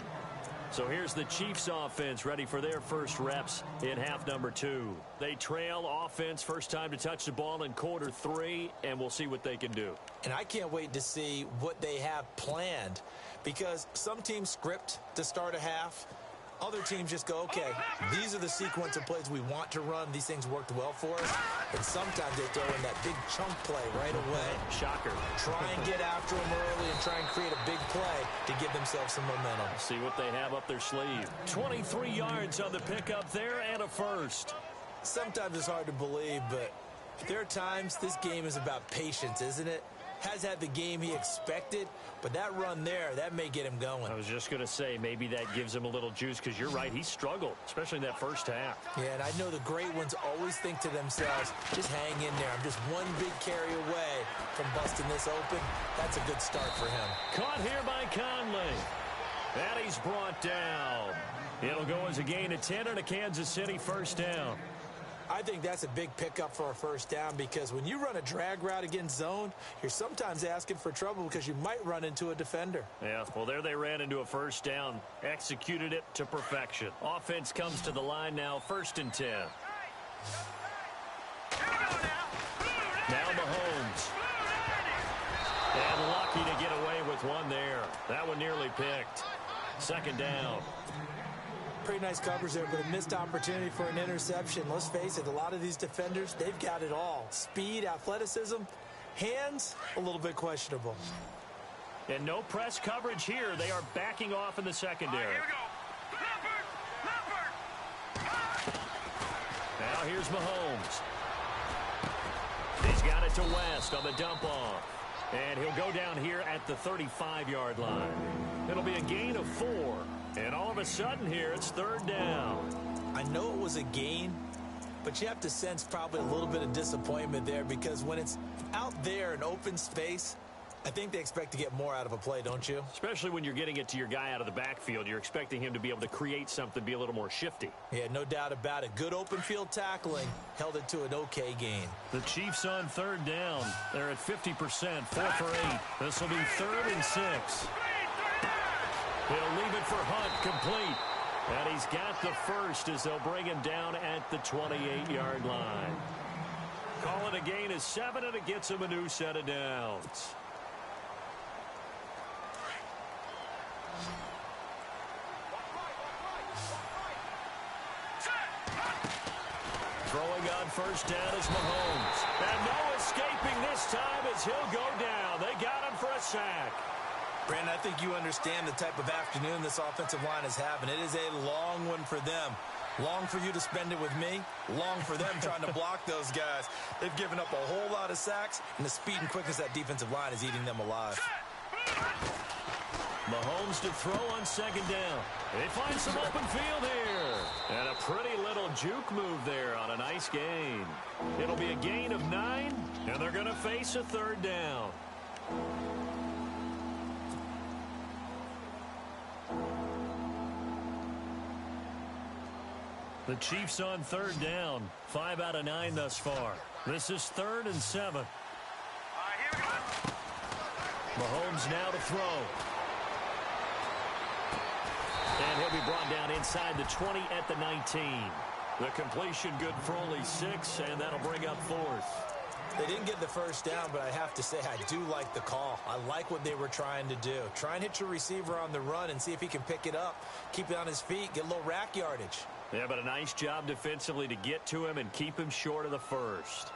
So here's the Chiefs offense ready for their first reps in half number 2. They trail offense first time to touch the ball in quarter 3, and we'll see what they can do. And I can't wait to see what they have planned, because some teams script to start a half. Other teams just go, okay, these are the sequence of plays we want to run. These things worked well for us. And sometimes they throw in that big chunk play right away. Shocker. Try and get after them early and try and create a big play to give themselves some momentum. See what they have up their sleeve. 23 yards on the pickup there and a first. Sometimes it's hard to believe, but there are times this game is about patience, isn't it? Has had the game he expected, but that run there, that may get him going. I was just going to say, maybe that gives him a little juice, because you're right, he struggled, especially in that first half. Yeah, and I know the great ones always think to themselves, just hang in there. I'm just one big carry away from busting this open. That's a good start for him. Caught here by Conley. And he's brought down. It'll go as a gain of 10 and a Kansas City first down. I think that's a big pickup for a first down, because when you run a drag route against zone, you're sometimes asking for trouble because you might run into a defender. Yeah, well, there they ran into a first down. Executed it to perfection. Offense comes to the line now, first and 10. Now Mahomes. And lucky to get away with one there. That one nearly picked. Second down. Pretty nice coverage there, but a missed opportunity for an interception. Let's face it, a lot of these defenders, they've got it all. Speed, athleticism, hands, a little bit questionable. And no press coverage here. They are backing off in the secondary. Here we go. Leopard! Now here's Mahomes. He's got it to West on the dump off. And he'll go down here at the 35-yard line. It'll be a gain of 4. And all of a sudden here, it's third down. I know it was a gain, but you have to sense probably a little bit of disappointment there, because when it's out there in open space, I think they expect to get more out of a play, don't you? Especially when you're getting it to your guy out of the backfield. You're expecting him to be able to create something, be a little more shifty. Yeah, no doubt about it. Good open field tackling held it to an okay gain. The Chiefs on third down. They're at 50%, 4 for 8. This will be 3rd and 6. He'll leave it for Hunt, complete. And he's got the first as they'll bring him down at the 28-yard line. Call it a gain of 7, and it gets him a new set of downs. Throwing on first down is Mahomes. And no escaping this time as he'll go down. They got him for a sack. Brandon, I think you understand the type of afternoon this offensive line is having. It is a long one for them. Long for you to spend it with me. Long for them trying to block those guys. They've given up a whole lot of sacks, and the speed and quickness of that defensive line is eating them alive. Mahomes to throw on second down. They find some open field here. And a pretty little juke move there on a nice gain. It'll be a gain of 9, and they're going to face a third down. The Chiefs on third down. 5 out of 9 thus far. This is 3rd and 7. All right, here we go. Mahomes now to throw. And he'll be brought down inside the 20 at the 19. The completion good for only 6, and that'll bring up 4th. They didn't get the first down, but I have to say I do like the call. I like what they were trying to do. Try and hit your receiver on the run and see if he can pick it up. Keep it on his feet, get a little rack yardage. Yeah, but a nice job defensively to get to him and keep him short of the first.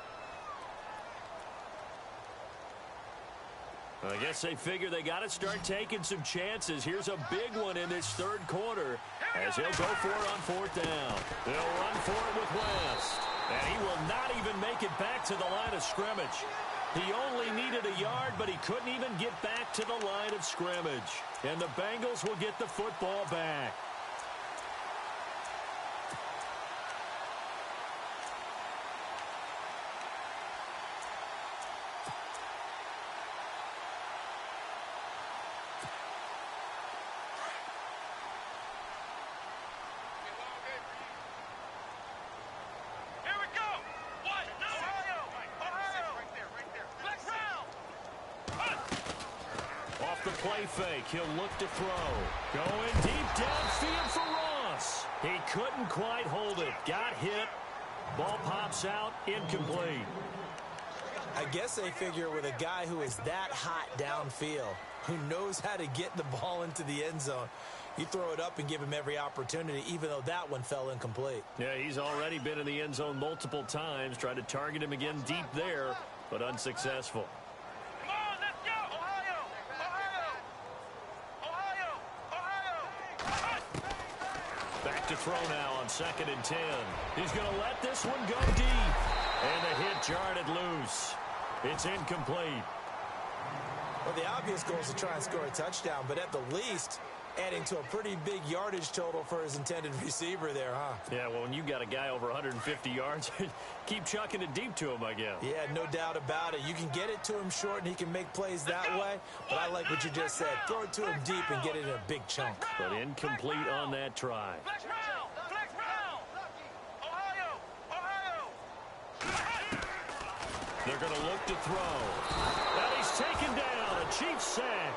I guess they figure they got to start taking some chances. Here's a big one in this third quarter as he'll go for it on 4th down. They'll run for it with West. And he will not even make it back to the line of scrimmage. He only needed a yard, but he couldn't even get back to the line of scrimmage. And the Bengals will get the football back. Here we go. What? Ohio. Ohio. Right there. Black round. play fake. He'll look to throw. Going deep downfield for Ross. He couldn't quite hold it. Got hit. Ball pops out. Incomplete. I guess they figure with a guy who is that hot downfield, who knows how to get the ball into the end zone, you throw it up and give him every opportunity, even though that one fell incomplete. Yeah, he's already been in the end zone multiple times. Tried to target him again deep there, but unsuccessful. Come on, let's go! Ohio! Ohio! Ohio! Back to throw now on 2nd and 10. He's going to let this one go deep. And the hit jarred it loose. It's incomplete. Well, the obvious goal is to try and score a touchdown, but at the least, adding to a pretty big yardage total for his intended receiver there, huh? Yeah, well, when you got a guy over 150 yards, keep chucking it deep to him, I guess. Yeah, no doubt about it. You can get it to him short, and he can make plays that way, but I like what you just said. Throw it to him deep and get it in a big chunk. But incomplete on that try. Flex round! Flex round! Ohio! Ohio! They're going to look to throw. And he's taken down. A Chiefs sack.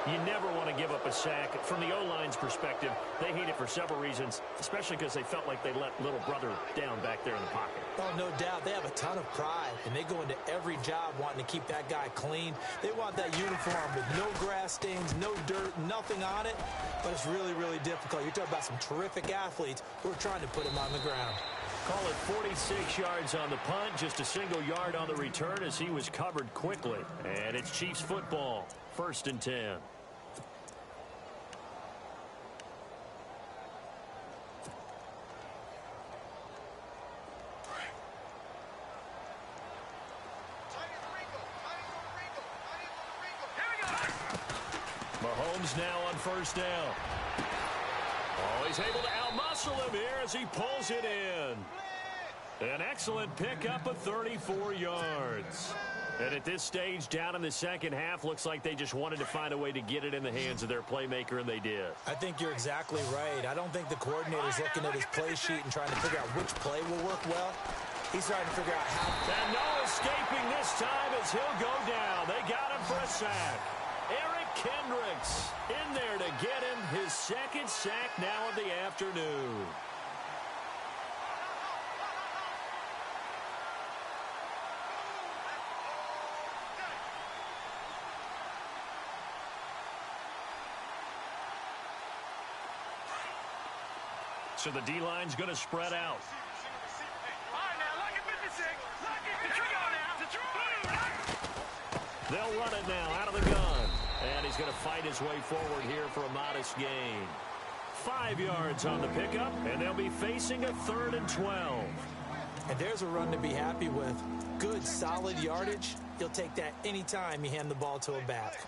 You never want to give up a sack. From the O-line's perspective, they hate it for several reasons, especially because they felt like they let little brother down back there in the pocket. Oh, no doubt. They have a ton of pride, and they go into every job wanting to keep that guy clean. They want that uniform with no grass stains, no dirt, nothing on it, but it's really, really difficult. You're talking about some terrific athletes who are trying to put him on the ground. Call it 46 yards on the punt, just a single yard on the return as he was covered quickly. And it's Chiefs football, 1st and 10. Mahomes now on 1st down. Oh, he's able to outmuscle him here as he pulls it in. An excellent pickup of 34 yards. And at this stage, down in the second half, looks like they just wanted to find a way to get it in the hands of their playmaker, and they did. I think you're exactly right. I don't think the coordinator's looking at his play sheet and trying to figure out which play will work well. He's trying to figure out how. And no escaping this time as he'll go down. They got him for a sack. Eric Kendricks in there to get him his 2nd sack now of the afternoon. So the D-line's going to spread out. All right, now, lock it 56. Lock it. Control now. They'll run it now out of the gun. And he's going to fight his way forward here for a modest gain. 5 yards on the pickup, and they'll be facing a 3rd and 12. And there's a run to be happy with. Good, solid yardage. He'll take that anytime you hand the ball to a back.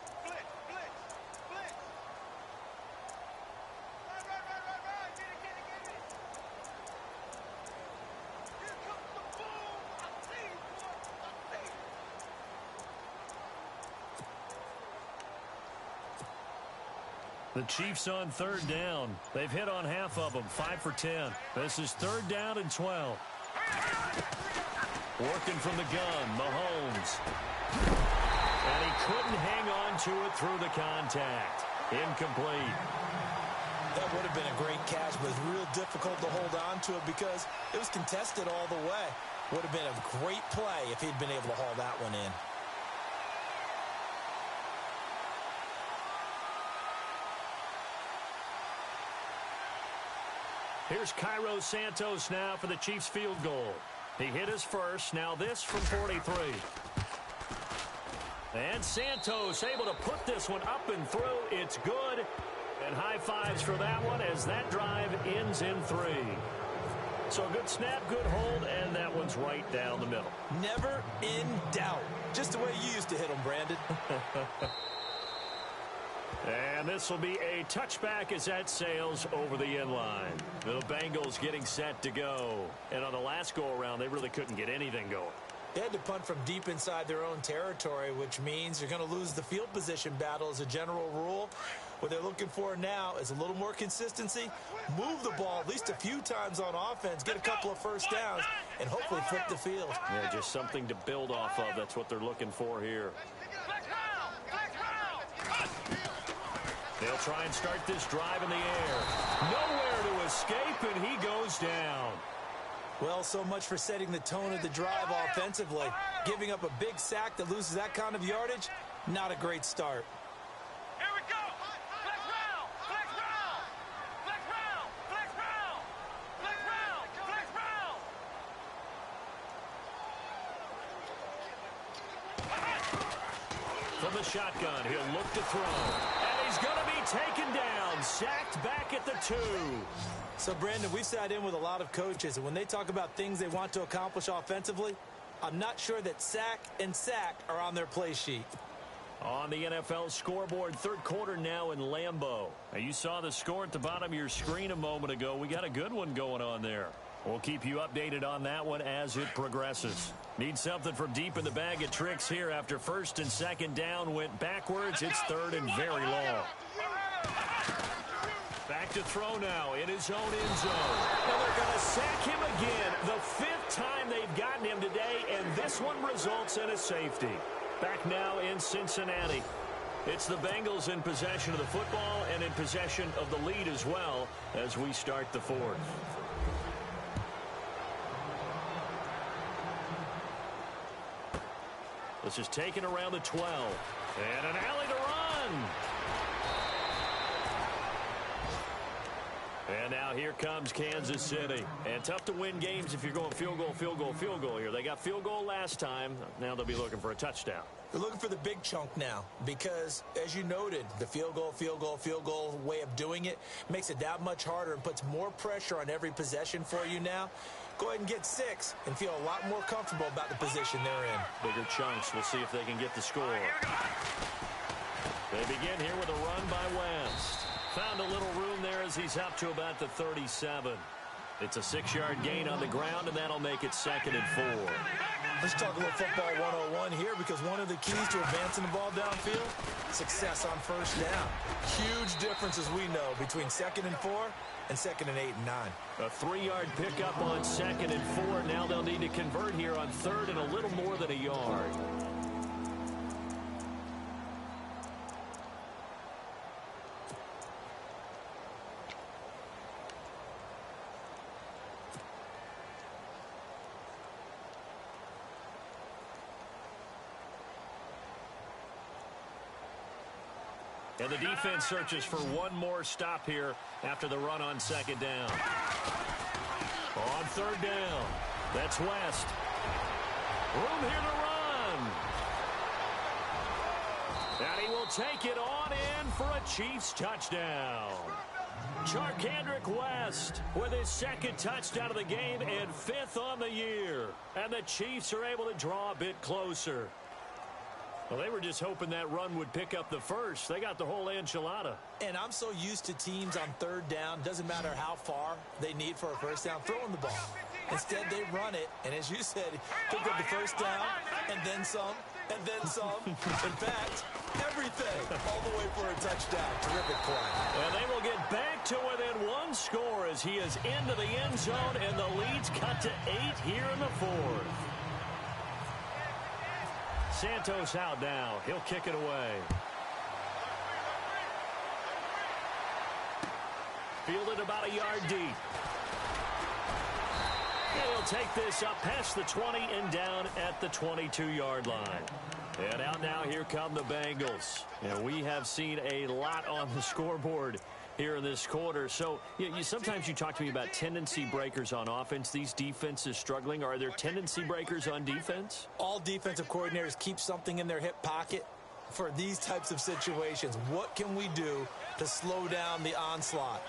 The Chiefs on 3rd down. They've hit on half of them, 5 for 10. This is 3rd down and 12. Working from the gun, Mahomes. And he couldn't hang on to it through the contact. Incomplete. That would have been a great catch, but it's real difficult to hold on to it because it was contested all the way. Would have been a great play if he'd been able to haul that one in. Here's Cairo Santos now for the Chiefs field goal. He hit his first, now this from 43. And Santos able to put this one up and through. It's good. And high fives for that one as that drive ends in 3. So a good snap, good hold, and that one's right down the middle. Never in doubt. Just the way you used to hit them, Brandon. And this will be a touchback as that sails over the end line. The Bengals getting set to go. And on the last go-around, they really couldn't get anything going. They had to punt from deep inside their own territory, which means you're going to lose the field position battle as a general rule. What they're looking for now is a little more consistency, move the ball at least a few times on offense, get a couple of first downs, and hopefully flip the field. Yeah, just something to build off of. That's what they're looking for here. Flex round! Flex round! They'll try and start this drive in the air. Nowhere to escape, and he goes down. Well, so much for setting the tone of the drive offensively. Giving up a big sack that loses that kind of yardage, not a great start. Here we go. Flex round. Flex round. Flex round. Flex round. Flex round. Flex round. From the shotgun, he'll look to throw. And he's going to be taken down. Sacked back at the 2. So, Brandon, we've sat in with a lot of coaches, and when they talk about things they want to accomplish offensively, I'm not sure that sack and sack are on their play sheet. On the NFL scoreboard, third quarter now in Lambeau. Now, you saw the score at the bottom of your screen a moment ago. We got a good one going on there. We'll keep you updated on that one as it progresses. Need something from deep in the bag of tricks here after first and second down went backwards. It's third and very long. Back to throw now in his own end zone. And they're going to sack him again. The 5th time they've gotten him today, and this one results in a safety. Back now in Cincinnati. It's the Bengals in possession of the football and in possession of the lead as well as we start the 4th. This is taken around the 12. And an alley to run. And now here comes Kansas City. And tough to win games if you're going field goal, field goal, field goal here. They got field goal last time. Now they'll be looking for a touchdown. They're looking for the big chunk now because, as you noted, the field goal way of doing it makes it that much harder and puts more pressure on every possession for you now. Go ahead and get 6 and feel a lot more comfortable about the position they're in. Bigger chunks. We'll see if they can get the score. They begin here with a run by West. Found a little room there as he's up to about the 37. It's a 6-yard gain on the ground, and that'll make it 2nd and 4. Let's talk a little football 101 here because one of the keys to advancing the ball downfield, success on first down. Huge difference, as we know, between 2nd and 4 and 2nd and 8 and 9. A 3-yard pickup on 2nd and 4. Now they'll need to convert here on 3rd and a little more than a yard. And the defense searches for one more stop here after the run on 2nd down. On 3rd down, that's West. Room here to run. And he will take it on in for a Chiefs touchdown. Charkandrick West with his 2nd touchdown of the game and 5th on the year. And the Chiefs are able to draw a bit closer. Well, they were just hoping that run would pick up the first. They got the whole enchilada. And I'm so used to teams on 3rd down, doesn't matter how far they need for a first down, throwing the ball. Instead, they run it, and as you said, pick up the first down, and then some, and then some. In fact, everything, all the way for a touchdown. Terrific play. And they will get back to within 1 score as he is into the end zone, and the lead's cut to 8 here in the 4th. Santos out now. He'll kick it away. Fielded about a yard deep. And he'll take this up past the 20 and down at the 22-yard line. And out now, here come the Bengals. And we have seen a lot on the scoreboard here in this quarter. So sometimes you talk to me about tendency breakers on offense. These defenses struggling. Are there tendency breakers on defense? All defensive coordinators keep something in their hip pocket for these types of situations. What can we do to slow down the onslaught?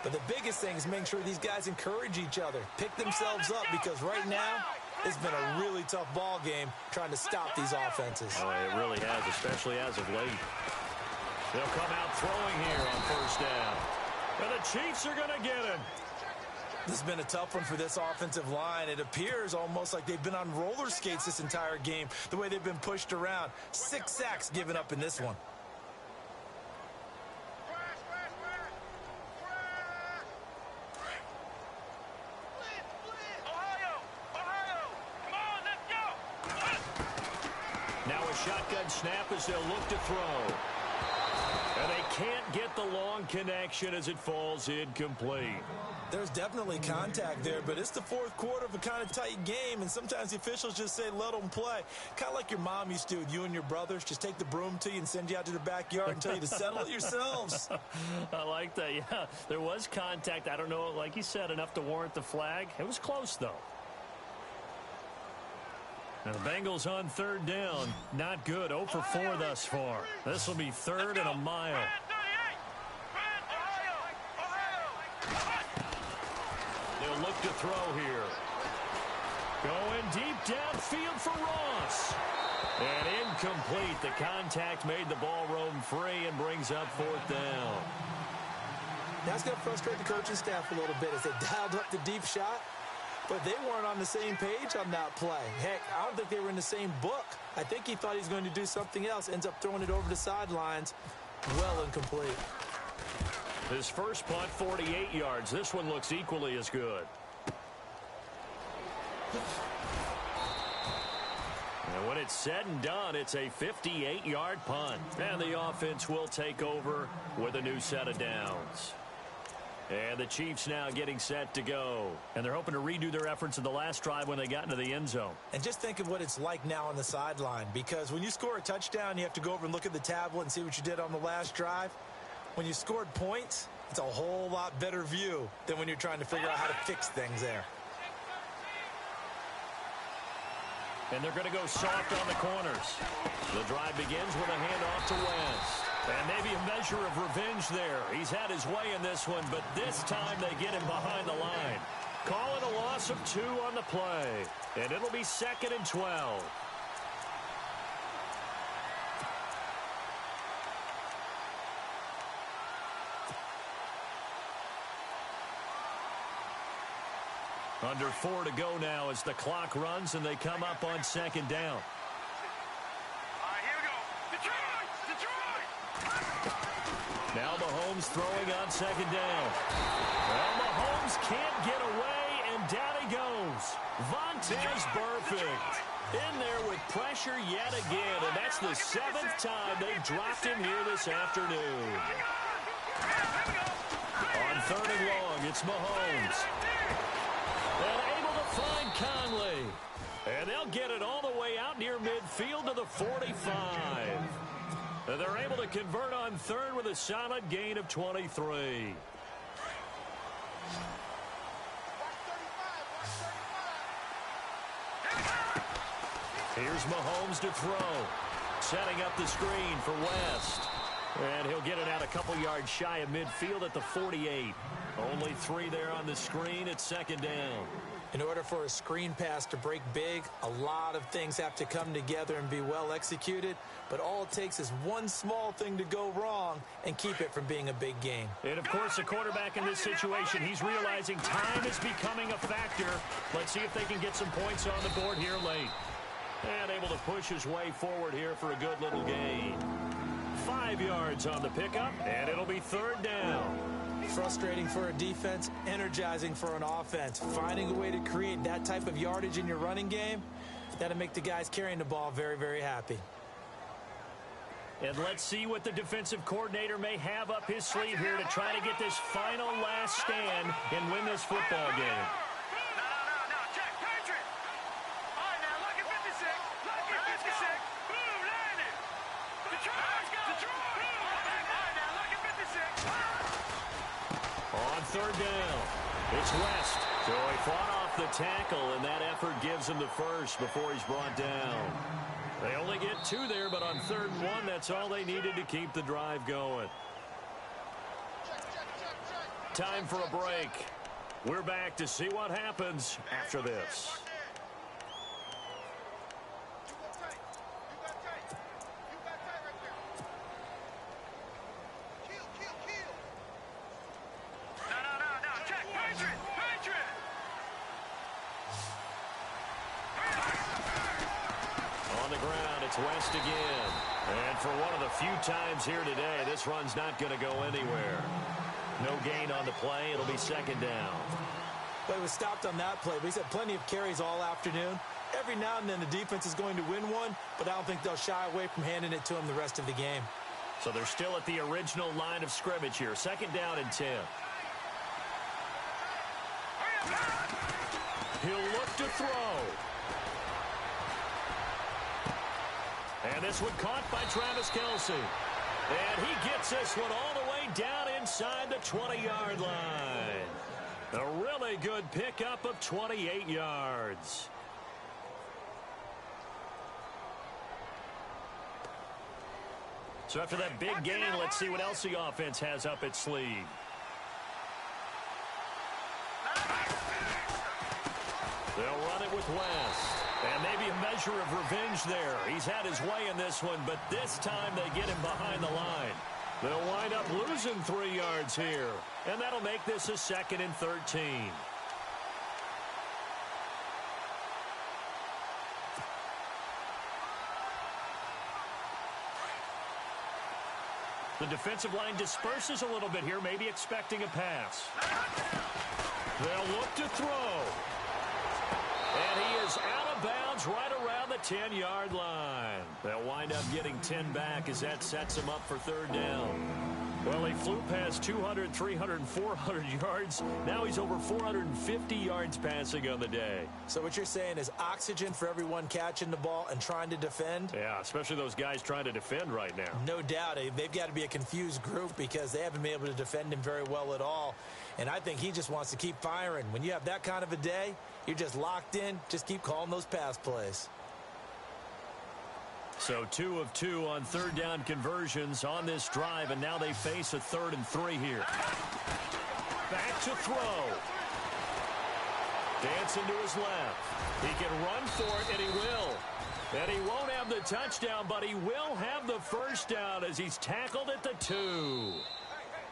But the biggest thing is making sure these guys encourage each other, pick themselves up, because right now it's been a really tough ball game trying to stop these offenses. Oh, it really has, especially as of late. They'll come out throwing here on first down. And the Chiefs are going to get him. This has been a tough one for this offensive line. It appears almost like they've been on roller skates this entire game, the way they've been pushed around. 6 sacks given up in this one. Now a shotgun snap as they'll look to throw. And they can't get the long connection as it falls incomplete. There's definitely contact there, but it's the fourth quarter of a kind of tight game, and sometimes the officials just say, let them play. Kind of like your mom used to do with you and your brothers. Just take the broom to you and send you out to the backyard and tell you to settle it yourselves. I like that, yeah. There was contact. I don't know, like you said, enough to warrant the flag. It was close, though. Now the Bengals on third down. Not good. 0 for 4 thus far. This will be third and a mile. They'll look to throw here. Going deep downfield for Ross. And incomplete. The contact made the ball roam free and brings up fourth down. That's going to frustrate the coaching staff a little bit as they dialed up the deep shot. But they weren't on the same page on that play. Heck, I don't think they were in the same book. I think he thought he was going to do something else. Ends up throwing it over the sidelines. Well incomplete. His first punt, 48 yards. This one looks equally as good. And when it's said and done, it's a 58-yard punt. And the offense will take over with a new set of downs. And the Chiefs now getting set to go. And they're hoping to redo their efforts in the last drive when they got into the end zone. And just think of what it's like now on the sideline. Because when you score a touchdown, you have to go over and look at the tablet and see what you did on the last drive. When you scored points, it's a whole lot better view than when you're trying to figure out how to fix things there. And they're going to go soft on the corners. The drive begins with a handoff to West. And maybe a measure of revenge there. He's had his way in this one, but this time they get him behind the line. Call it a loss of 2 on the play. And it'll be 2nd and 12. Under 4 to go now as the clock runs and they come up on 2nd down. Now Mahomes throwing on 2nd down. Well, Mahomes can't get away, and down he goes. Vontaze Burfict in there with pressure yet again, and that's the 7th time they've dropped him here this afternoon. On 3rd and long, it's Mahomes. And able to find Conley. And they'll get it all the way out near midfield to the 45. And they're able to convert on 3rd with a solid gain of 23. Here's Mahomes to throw. Setting up the screen for West. And he'll get it out a couple yards shy of midfield at the 48. Only 3 there on the screen at 2nd down. In order for a screen pass to break big, a lot of things have to come together and be well executed. But all it takes is one small thing to go wrong and keep it from being a big game. And, of course, the quarterback in this situation, he's realizing time is becoming a factor. Let's see if they can get some points on the board here late. And able to push his way forward here for a good little gain. 5 yards on the pickup, and it'll be 3rd down. Frustrating for a defense, energizing for an offense. Finding a way to create that type of yardage in your running game, that'll make the guys carrying the ball very, very happy. And let's see what the defensive coordinator may have up his sleeve here to try to get this final last stand and win this football game. On 3rd down, it's West. So he fought off the tackle, and that effort gives him the first before he's brought down. They only get 2 there, but on 3rd and 1, that's all they needed to keep the drive going. Time for a break. We're back to see what happens after this. It's West again. And for one of the few times here today, this run's not going to go anywhere. No gain on the play. It'll be 2nd down. But it was stopped on that play. He's had plenty of carries all afternoon. Every now and then the defense is going to win one, but I don't think they'll shy away from handing it to him the rest of the game. So they're still at the original line of scrimmage here. 2nd down and 10. He'll look to throw. And this one caught by Travis Kelce. And he gets this one all the way down inside the 20-yard line. A really good pickup of 28 yards. So after that big gain, let's see what else the offense has up its sleeve. They'll run it with West. And maybe a measure of revenge there. He's had his way in this one, but this time they get him behind the line. They'll wind up losing 3 yards here. And that'll make this a 2nd and 13. The defensive line disperses a little bit here, maybe expecting a pass. They'll look to throw. And he is out of bounds right around the 10-yard line. They'll wind up getting 10 back as that sets them up for 3rd down. Well, he flew past 200, 300, 400 yards. Now he's over 450 yards passing on the day. So what you're saying is oxygen for everyone catching the ball and trying to defend? Yeah, especially those guys trying to defend right now. No doubt. They've got to be a confused group because they haven't been able to defend him very well at all. And I think he just wants to keep firing. When you have that kind of a day, you're just locked in. Just keep calling those pass plays. So 2 of 2 on 3rd down conversions on this drive, and now they face a 3rd and 3 here. Back to throw. Dancing to his left. He can run for it, and he will. And he won't have the touchdown, but he will have the 1st down as he's tackled at the 2.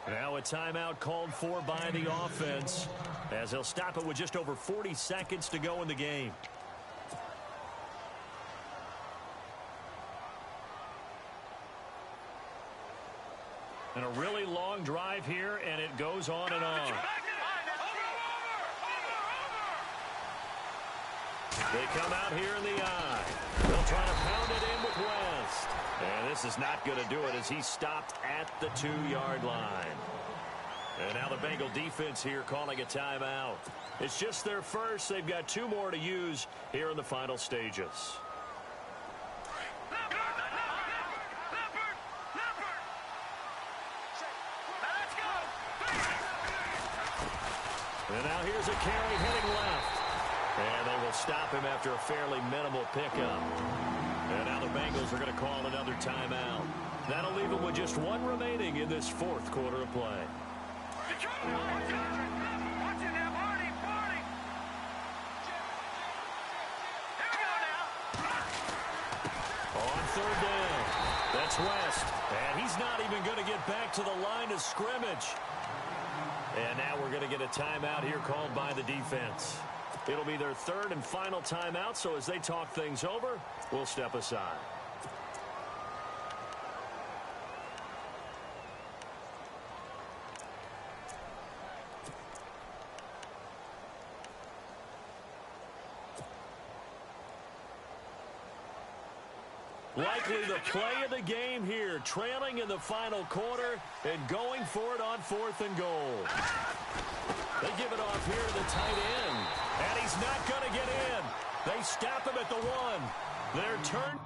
Now a timeout called for by the offense as they'll stop it with just over 40 seconds to go in the game. And a really long drive here, and it goes on and on. They come out here in the eye. They'll try to pound it in with West. And this is not going to do it as he's stopped at the 2-yard line. And now the Bengal defense here calling a timeout. It's just their first. They've got 2 more to use here in the final stages. And now here's a carry heading left. And they will stop him after a fairly minimal pickup. And now the Bengals are going to call another timeout. That'll leave them with just 1 remaining in this 4th quarter of play. On 3rd down, that's West. And he's not even going to get back to the line of scrimmage. And now we're going to get a timeout here called by the defense. It'll be their 3rd and final timeout, so as they talk things over, we'll step aside. Likely the play of the game here, trailing in the final quarter and going for it on 4th and goal. They give it off here to the tight end, and he's not going to get in. They stop him at the 1. Their turn.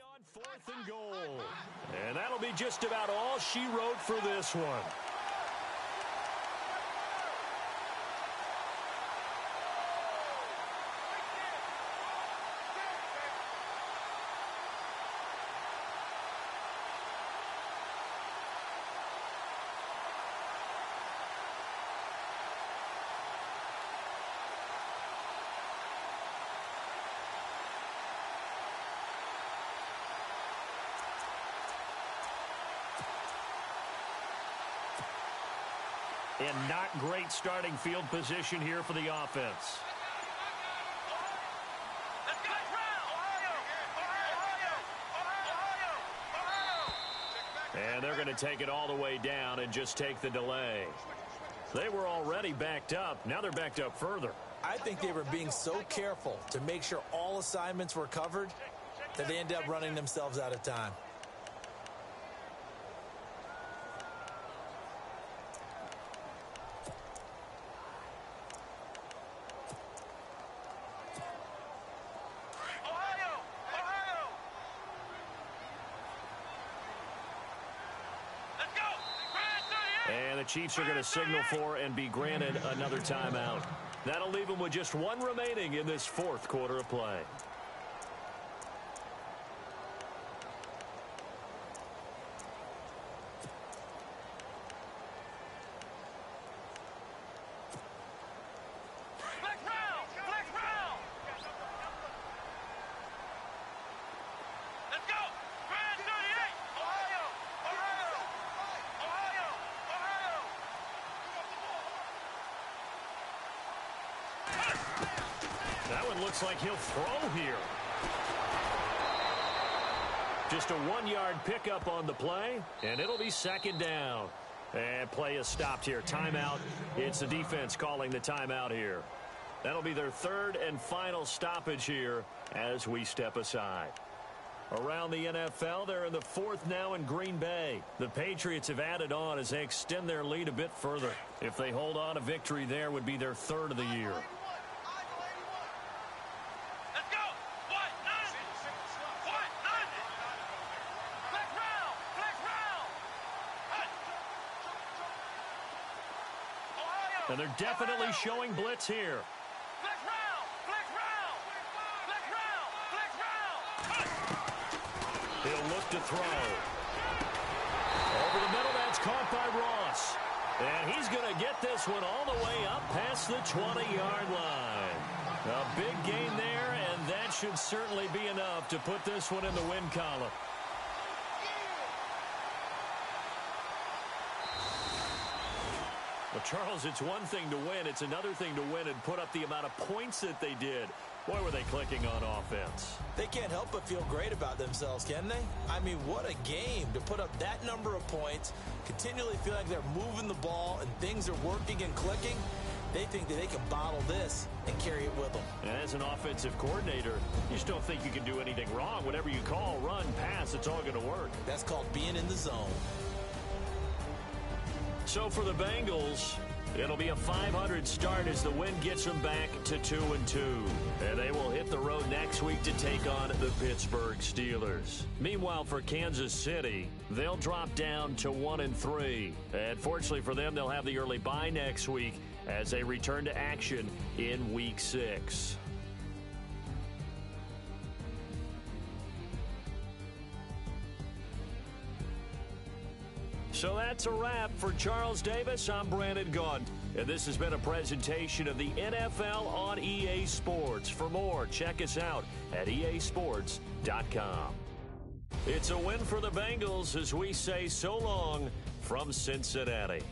On 4th and goal. And that'll be just about all she wrote for this one. And not great starting field position here for the offense. And they're going to take it all the way down and just take the delay. They were already backed up. Now they're backed up further. I think they were being so careful to make sure all assignments were covered that they ended up running themselves out of time. And the Chiefs are going to signal for and be granted another timeout. That'll leave them with just one remaining in this fourth quarter of play. That one looks like he'll throw here. Just a 1-yard pickup on the play, and it'll be second down. And play is stopped here. Timeout. It's the defense calling the timeout here. That'll be their third and final stoppage here as we step aside. Around the NFL, they're in the fourth now in Green Bay. The Patriots have added on as they extend their lead a bit further. If they hold on, a victory there would be their third of the year. And they're definitely showing blitz here. He'll look to throw. Over the middle, that's caught by Ross. And he's going to get this one all the way up past the 20-yard line. A big gain there, and that should certainly be enough to put this one in the win column. Well, Charles, it's one thing to win. It's another thing to win and put up the amount of points that they did. Boy, were they clicking on offense. They can't help but feel great about themselves, can they? I mean, what a game to put up that number of points, continually feel like they're moving the ball and things are working and clicking. They think that they can bottle this and carry it with them. And as an offensive coordinator, you just don't think you can do anything wrong. Whatever you call, run, pass, it's all going to work. That's called being in the zone. So for the Bengals, it'll be a 500 start as the win gets them back to 2-2. And they will hit the road next week to take on the Pittsburgh Steelers. Meanwhile, for Kansas City, they'll drop down to 1-3. And fortunately for them, they'll have the early bye next week as they return to action in Week 6. So that's a wrap. For Charles Davis, I'm Brandon Gaunt. And this has been a presentation of the NFL on EA Sports. For more, check us out at easports.com. It's a win for the Bengals as we say so long from Cincinnati.